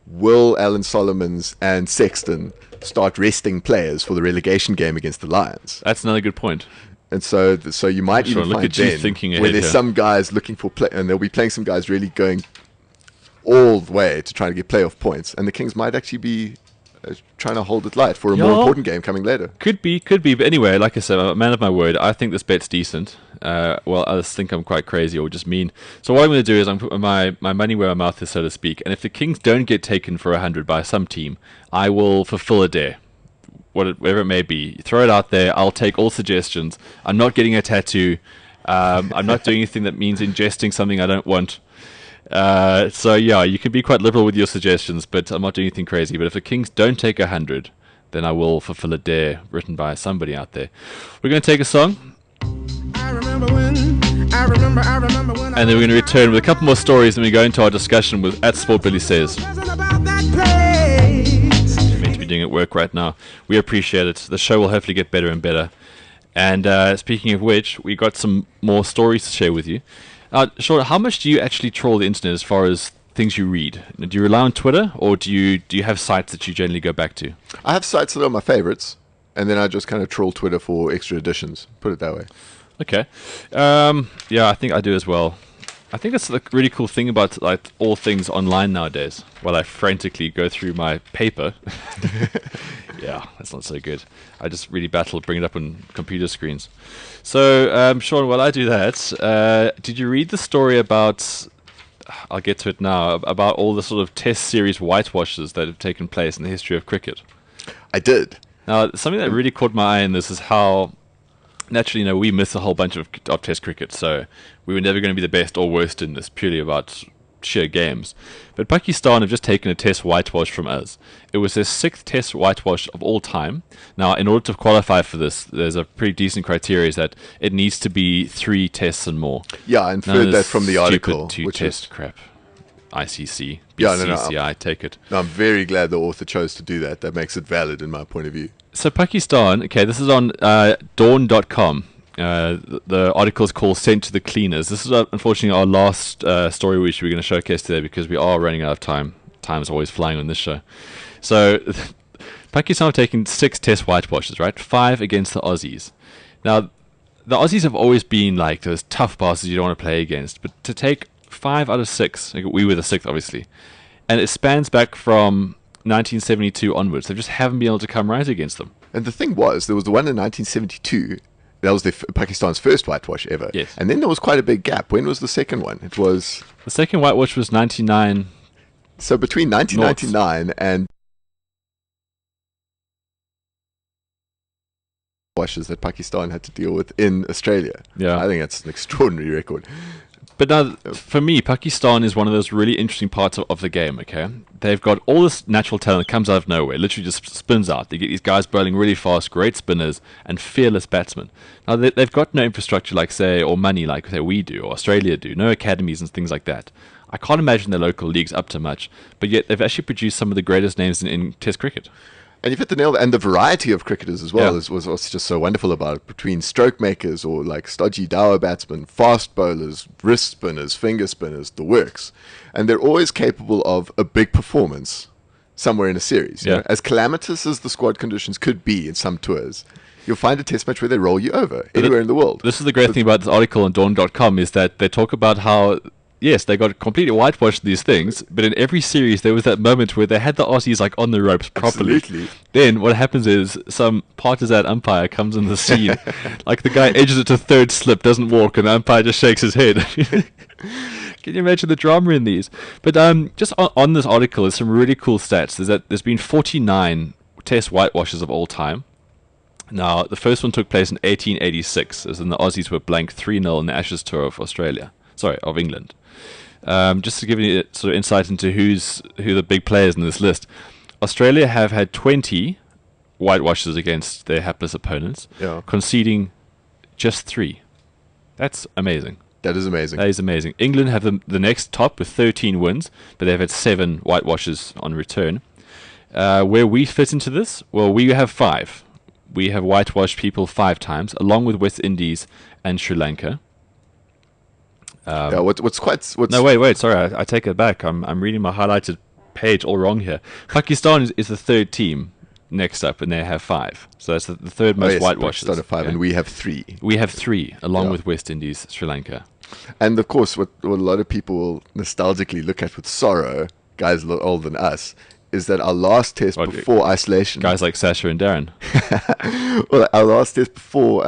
will Alan Solomons and Sexton start resting players for the relegation game against the Lions? That's another good point. And so you might even find then where there's some guys looking for play, and they'll be playing some guys really going all the way to try to get playoff points, and the Kings might actually be trying to hold it light for a more important game coming later. Could be. But anyway, like I said, I'm a man of my word. I think this bet's decent. Well, others think I'm quite crazy or just mean. So what I'm going to do is I'm putting my money where my mouth is, so to speak. And if the Kings don't get taken for 100 by some team, I will fulfill a dare. Whatever it may be, throw it out there. I'll take all suggestions. I'm not getting a tattoo. I'm not doing anything that means ingesting something I don't want. So yeah, you can be quite liberal with your suggestions, but I'm not doing anything crazy. But if the Kings don't take 100, then I will fulfill a dare written by somebody out there. We're going to take a song, I remember when, I remember when and then we're going to return with a couple more stories, and we go into our discussion with at Sport Billy Says. wasn't about that place. You're meant to be doing at work right now. We appreciate it. The show will hopefully get better and better. And speaking of which, we got some more stories to share with you. Sean, how much do you actually troll the internet as far as things you read? Do you rely on Twitter, or do you have sites that you generally go back to? I have sites that are my favorites, and then I just kind of troll Twitter for extra editions. Put it that way. Okay. Yeah, I think I do as well. I think that's the really cool thing about like all things online nowadays. While I frantically go through my paper. Yeah, that's not so good. I just really battle bringing it up on computer screens. So, Sean, while I do that, did you read the story about, I'll get to it now, about all the sort of test series whitewashes that have taken place in the history of cricket? I did. Now, something that really caught my eye in this is how, naturally, we miss a whole bunch of test cricket, so we were never going to be the best or worst in this, purely about sheer games. But Pakistan have just taken a test whitewash from us. It was their 6th test whitewash of all time. Now, in order to qualify for this, there's a pretty decent criteria, is that it needs to be 3 tests and more. Yeah, I inferred that from the article. Which test crap. ICC, Yeah, BCCI, take it. No, I'm very glad the author chose to do that. That makes it valid in my point of view. So Pakistan, okay, this is on dawn.com. The article is called Sent to the Cleaners. This is unfortunately our last story which we're going to showcase today because we are running out of time. Time is always flying on this show. So Pakistan have taken 6 test whitewashes, right? 5 against the Aussies. Now, the Aussies have always been like those tough bosses you don't want to play against, but to take 5 out of 6, like we were the 6th obviously, and it spans back from 1972 onwards. They just haven't been able to come right against them. And the thing was, there was the one in 1972. That was Pakistan's first whitewash ever. Yes. And then there was quite a big gap. When was the second one? It was... The second whitewash was 99. So between 1999 and... washes that Pakistan had to deal with in Australia. Yeah. I think that's an extraordinary record. But now, for me, Pakistan is one of those really interesting parts of the game, okay? They've got all this natural talent that comes out of nowhere, literally just spins out. They get these guys bowling really fast, great spinners, and fearless batsmen. Now, they've got no infrastructure like, say, or money like, say, we do, or Australia do, no academies and things like that. I can't imagine their local leagues up to much, but yet they've actually produced some of the greatest names in Test cricket. And you've hit the nail, and the variety of cricketers as well Yeah. was also just so wonderful about it. Between stroke makers or like stodgy dower batsmen, fast bowlers, wrist spinners, finger spinners, the works. And they're always capable of a big performance somewhere in a series. You Yeah. know? As calamitous as the squad conditions could be in some tours, you'll find a test match where they roll you over anywhere in the world. This is the great thing about this article on dawn.com is that they talk about how, yes, they got completely whitewashed these things, but in every series there was that moment where they had the Aussies like on the ropes properly. Absolutely. Then what happens is some partisan umpire comes in the scene, like the guy edges it to 3rd slip, doesn't walk, and the umpire just shakes his head. Can you imagine the drama in these? But just on this article, there's some really cool stats. There's been 49 test whitewashes of all time. Now, the first one took place in 1886, as in the Aussies were blanked 3-0 in the Ashes tour of of England. Just to give you sort of insight into who the big players in this list, Australia have had 20 whitewashes against their hapless opponents, Yeah. conceding just 3. That's amazing. That is amazing. That is amazing. England have the next top with 13 wins, but they've had 7 whitewashes on return. Where we fit into this? Well, we have 5. We have whitewashed people 5 times, along with West Indies and Sri Lanka. Yeah, what's No, wait, sorry, I take it back. I'm reading my highlighted page all wrong here. Pakistan is the 3rd team next up, and they have 5. So that's the 3rd most whitewashes. Pakistan have 5, okay? and we have 3. We have 3, along Yeah. with West Indies, Sri Lanka. And of course, what a lot of people will nostalgically look at with sorrow, guys a lot older than us, is that our last test What, before isolation, Guys like Sasha and Darren. well, our last test before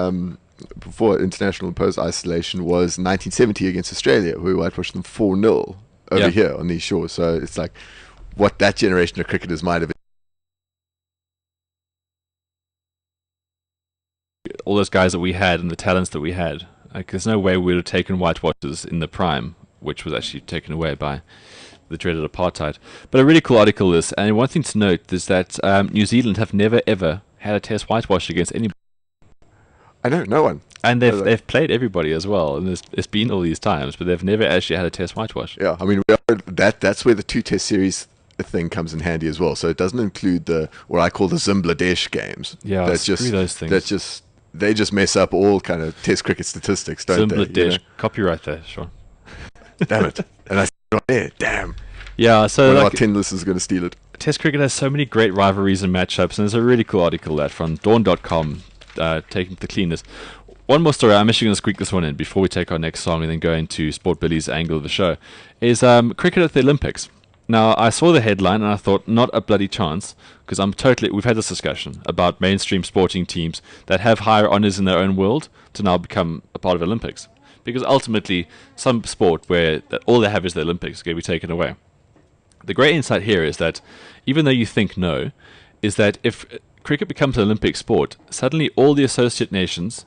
international imposed isolation was 1970 against Australia, where we whitewashed them 4-0 over Yeah. here on these shores. So it's like what that generation of cricketers might have. All those guys that we had and the talents that we had. Like, there's no way we would have taken whitewashes in the prime which was actually taken away by the dreaded apartheid. But a really cool article is, and one thing to note is that New Zealand have never ever had a test whitewash against anybody. I know, no one. And they've played everybody as well, and it's been all these times, but they've never actually had a test whitewash. Yeah, I mean, that's where the 2-test series thing comes in handy as well. So it doesn't include what I call the Zimbabwe games. Yeah, that's screw just those things. They just mess up all kind of test cricket statistics, don't they? Zimbabwe, copyright there, Sean. Damn it! And I said it on there. Damn. Yeah, so one of like, our 10 listeners is going to steal it. Test cricket has so many great rivalries and matchups, and there's a really cool article that from Dawn.com, taking to the cleaners. One more story, I'm actually going to squeak this one in before we take our next song and then go into Sport Billy's angle of the show, is cricket at the Olympics. Now, I saw the headline and I thought, not a bloody chance, because we've had this discussion about mainstream sporting teams that have higher honours in their own world to now become a part of Olympics. Because ultimately, some sport where all they have is the Olympics is going to be taken away. The great insight here is that, even though you think no, is that if cricket becomes an Olympic sport, suddenly all the associate nations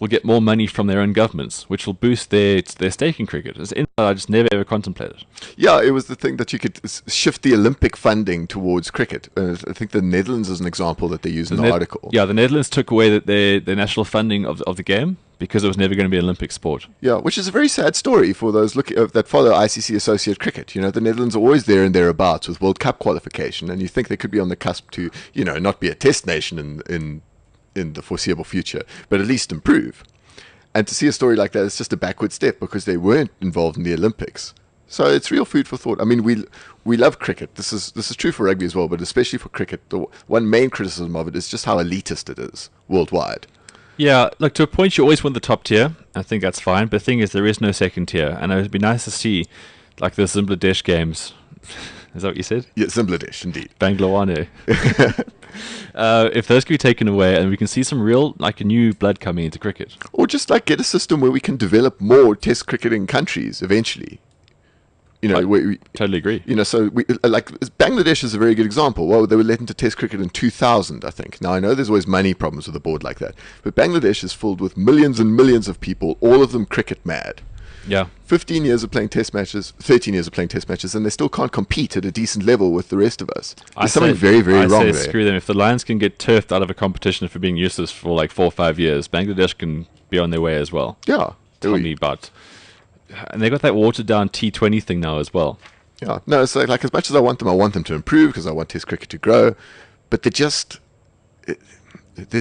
will get more money from their own governments, which will boost their stake in cricket. It's an insight I just never ever contemplated. Yeah, it was the thing that you could shift the Olympic funding towards cricket. I think the Netherlands is an example that they use in the article. Yeah, the Netherlands took away their national funding of the game because it was never going to be an Olympic sport. Yeah, which is a very sad story for those that follow ICC associate cricket. You know, the Netherlands are always there and thereabouts with World Cup qualification, and you think they could be on the cusp to, not be a test nation in the foreseeable future, but at least improve. And to see a story like that is just a backward step because they weren't involved in the Olympics. So it's real food for thought. I mean, we love cricket. This is true for rugby as well, but especially for cricket. The one main criticism of it is just how elitist it is worldwide. Yeah, look, to a point, you always want the top tier. I think that's fine. But the thing is, there is no second tier. And it would be nice to see, like, the Zimbabwe games. Is that what you said? Yeah, Zimbabwe, indeed. Banglawane. If those could be taken away and we can see some real, like, new blood coming into cricket. Or just, like, get a system where we can develop more test cricketing countries eventually. I totally agree. So Bangladesh is a very good example. Well, they were let into Test cricket in 2000, I think. Now, I know there's always money problems with a board like that, but Bangladesh is filled with millions and millions of people, all of them cricket mad. Yeah. 15 years of playing test matches, 13 years of playing test matches, and they still can't compete at a decent level with the rest of us. There's something very, very wrong there. Screw them. If the Lions can get turfed out of a competition for being useless for like 4 or 5 years, Bangladesh can be on their way as well. Yeah. Tell me about. And they got that watered down T20 thing now as well. Yeah, no, so like as much as I want them to improve because I want Test cricket to grow, but there's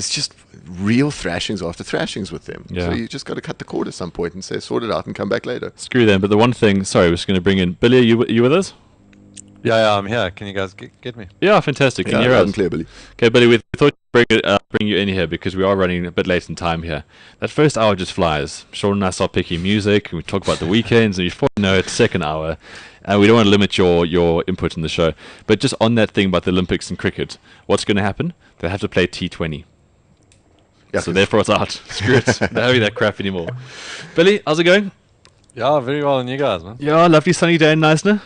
just real thrashings after thrashings with them. Yeah. So you just got to cut the cord at some point and say sort it out and come back later. Screw them. But the one thing, sorry, I was going to bring in Billy. Are you with us? Yeah, I'm here. Can you guys get me? Yeah, fantastic. Can you hear us? Clear, Billy. Okay, Billy, we thought we'd bring you in here because we are running a bit late in time here. That first hour just flies. Sean and I start picking music, and we talk about the weekends, and before you know it, second hour. And we don't want to limit your input in the show. But just on that thing about the Olympics and cricket, what's going to happen? They have to play T20. Yeah, so therefore it's out. Screw it. Not having that crap anymore. Billy, how's it going? Yeah, very well, and you guys, man? Yeah, lovely sunny day in Neisner.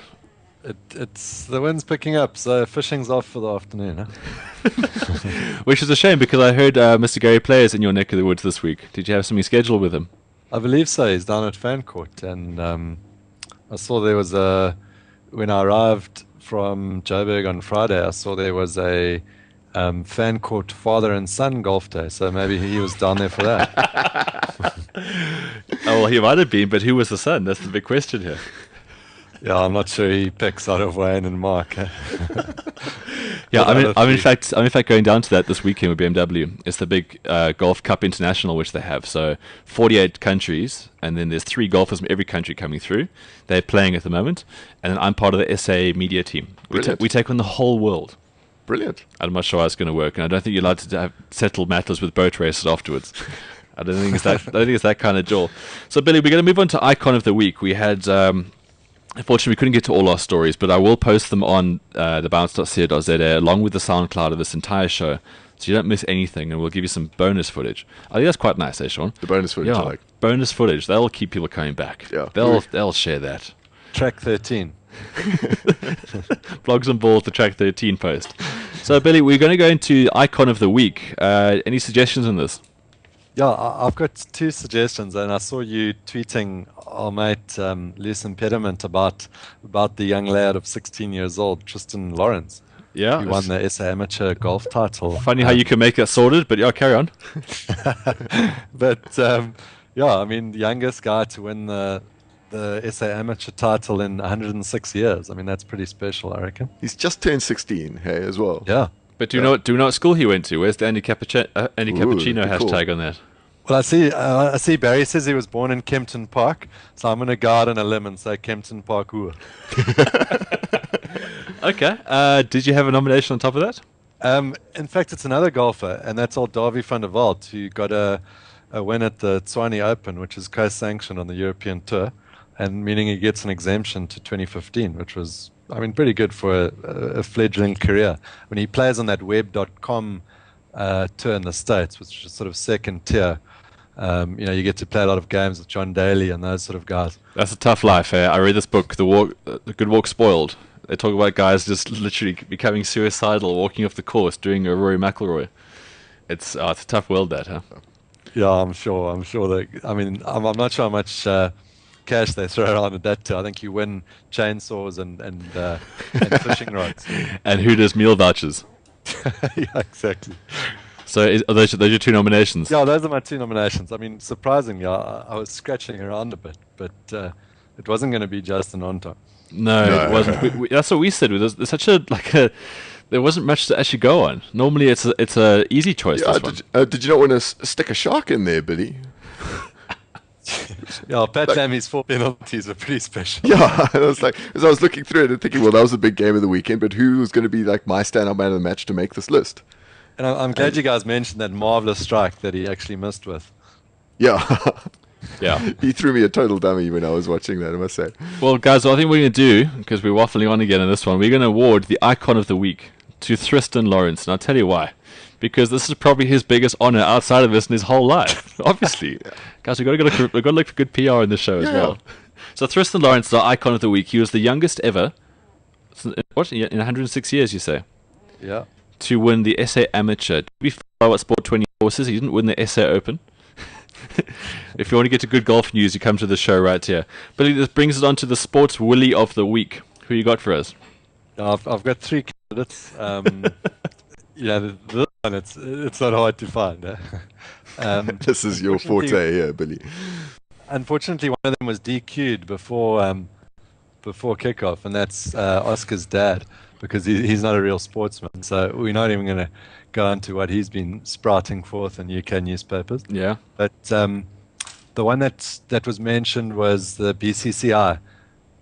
It's the wind's picking up, so fishing's off for the afternoon. Huh? Which is a shame because I heard Mr. Gary Player's in your neck of the woods this week. Did you have something scheduled with him? I believe so. He's down at Fancourt, and I saw there was when I arrived from Joburg on Friday, I saw there was a Fancourt father and son golf day, so maybe he was down there for that. Oh, well, he might have been, but who was the son? That's the big question here. Yeah, I'm not sure he picks out of Wayne and Mark. Yeah, I'm in fact going down to that this weekend with BMW. It's the big Golf Cup International which they have. So 48 countries, and then there's 3 golfers from every country coming through. They're playing at the moment, and then I'm part of the SA media team. We take on the whole world. Brilliant. I'm not sure how it's going to work, and I don't think you're allowed to settle matters with boat races afterwards. I don't think it's that kind of jaw. So Billy, we're going to move on to Icon of the Week. We had. Unfortunately, we couldn't get to all our stories, but I will post them on the bounce.co.za along with the SoundCloud of this entire show, so you don't miss anything, and we'll give you some bonus footage. I think that's quite nice, Sean? The bonus footage, yeah, I like. Bonus footage. That'll keep people coming back. Yeah. They'll share that. Track 13. BLOGZ and balls, the track 13 post. So, Billy, we're going to go into Icon of the Week. Any suggestions on this? Yeah, I've got two suggestions, and I saw you tweeting our mate Lewis Impediment about the young lad of 16 years old, Tristan Lawrence, Yeah, who won it's the SA Amateur golf title. funny how you can make that sorted, but yeah, carry on. But yeah, I mean, the youngest guy to win the SA Amateur title in 106 years. I mean, that's pretty special, I reckon. He's just turned 16, hey, as well. Yeah. But do you know what school he went to? Where's the Andy Cappuccino good call. hashtag on that? Well, I see Barry says he was born in Kempton Park, so I'm going to go out on a limb and say Kempton Park. Okay. Did you have a nomination on top of that? In fact, it's another golfer, and that's old Davy van der Walt, who got a win at the Tshwane Open, which is co-sanctioned on the European Tour, and meaning he gets an exemption to 2015, which was, I mean, pretty good for a fledgling career. When he plays on that web.com tour in the States, which is sort of second tier, you get to play a lot of games with John Daly and those sort of guys. That's a tough life. I read this book, The Good Walk Spoiled. They talk about guys just literally becoming suicidal, walking off the course, doing a Rory McIlroy. It's a tough world, that, huh? Yeah, I'm sure that. I mean, I'm not sure how much cash they throw around at that tour. I think you win chainsaws and fishing rods. And who does meal vouchers? Yeah, exactly. So are those your two nominations? Yeah, those are my two nominations. I mean, surprisingly, I was scratching around a bit, but it wasn't going to be Justin Onto. No, it wasn't. That's what we said. There's such a there wasn't much to actually go on. Normally, it's a easy choice. Yeah, This one. did you not want to stick a shark in there, Billy? Yeah, Pat Lammy's 4 penalties are pretty special. Yeah, I was like, as I was looking through it and thinking, well, that was a big game of the weekend, but who was going to be like my stand-up man of the match to make this list? And I'm glad you guys mentioned that marvelous strike that he actually missed with. Yeah. Yeah. He threw me a total dummy when I was watching that, I must say. Well, guys, what I think we're going to do, because we're waffling on again in this one, we're going to award the icon of the week to Tristan Lawrence, and I'll tell you why. Because this is probably his biggest honor outside of this in his whole life. Obviously, guys, we've got to look for good PR in this show as well. So Tristan Lawrence is our icon of the week. He was the youngest ever, what, in 106 years, you say, Yeah. to win the SA Amateur. To be fair, what Sport 20 horses, he didn't win the SA Open. If you want to get to good golf news, you come to the show right here. But this brings us on to the Sports Willie of the week. Who you got for us? I've got 3 candidates. This one, it's not hard to find. This is your forte here, Billy. Unfortunately, one of them was DQ'd before kickoff, and that's Oscar's dad, because he's not a real sportsman. So we're not even going to go into what he's been sprouting forth in UK newspapers. Yeah. But the one that was mentioned was the BCCI,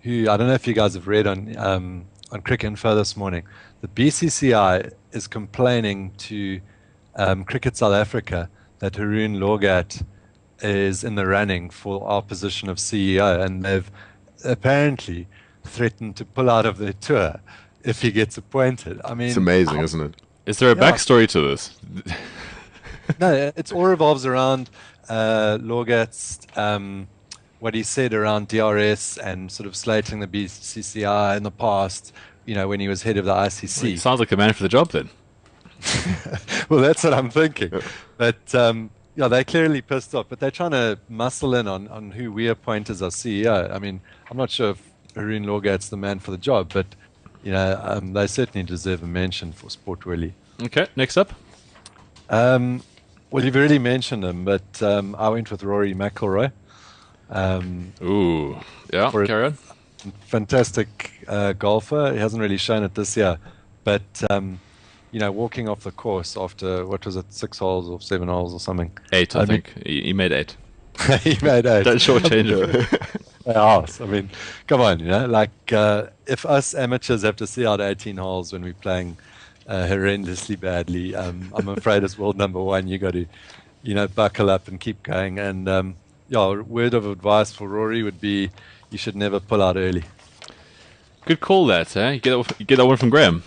who I don't know if you guys have read on Cricket Info this morning. The BCCI is complaining to Cricket South Africa that Haroon Lorgat is in the running for our position of CEO, and they've apparently threatened to pull out of their tour if he gets appointed. I mean, It's amazing, isn't it? Is there a backstory to this? No, it all revolves around Lorgat's what he said around DRS and sort of slating the BCCI in the past, when he was head of the ICC. Sounds like a man for the job then. Well, that's what I'm thinking. But they're clearly pissed off, but they're trying to muscle in on who we appoint as our CEO. I mean, I'm not sure if Haroon Lorgat's the man for the job, but they certainly deserve a mention for Sport Willie. Okay, next up. Well, you've already mentioned him, but I went with Rory McIlroy. Ooh, yeah, carry on. Fantastic golfer. He hasn't really shown it this year, but walking off the course after, what was it, 6 holes or 7 holes or something? 8, I think. He made 8. He made 8. Don't shortchange him. I mean, come on, if us amateurs have to see out 18 holes when we're playing horrendously badly, I'm afraid as world number 1, you got to, buckle up and keep going. And word of advice for Rory would be, you should never pull out early. Good call, that. You get that one from Graham.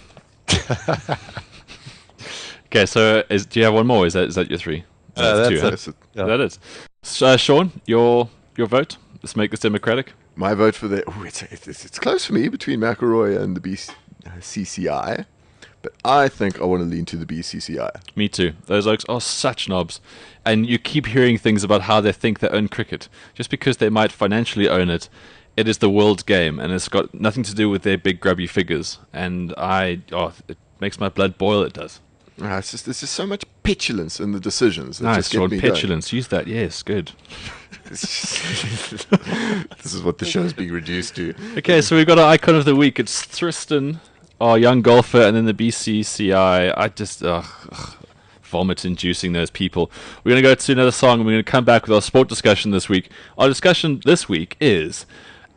Okay, so do you have one more? Is that your 3? That's 2, it. huh? That's it. Yeah. That is. Sean, your vote. Let's make this democratic. My vote for the... it's close for me between McIlroy and the BCCI. But I think I want to lean to the BCCI. Me too. Those oaks are such knobs. And you keep hearing things about how they think they own cricket. Just because they might financially own it, it is the world's game, and it's got nothing to do with their big grubby figures. And it makes my blood boil, it does. It's just there's just so much petulance in the decisions. That Nice, just get Sean. me going. Petulance. Use that. Yes, good. This is what the show's being reduced to. Okay, so we've got our icon of the week. It's Tristan, our young golfer, and then the BCCI. I just vomit-inducing those people. We're going to go to another song, and we're going to come back with our sport discussion this week. Our discussion this week is,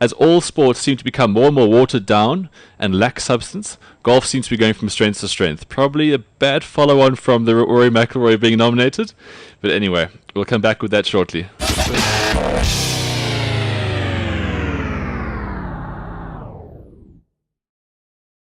as all sports seem to become more and more watered down and lack substance, golf seems to be going from strength to strength. Probably a bad follow-on from the Rory McIlroy being nominated. But anyway, we'll come back with that shortly.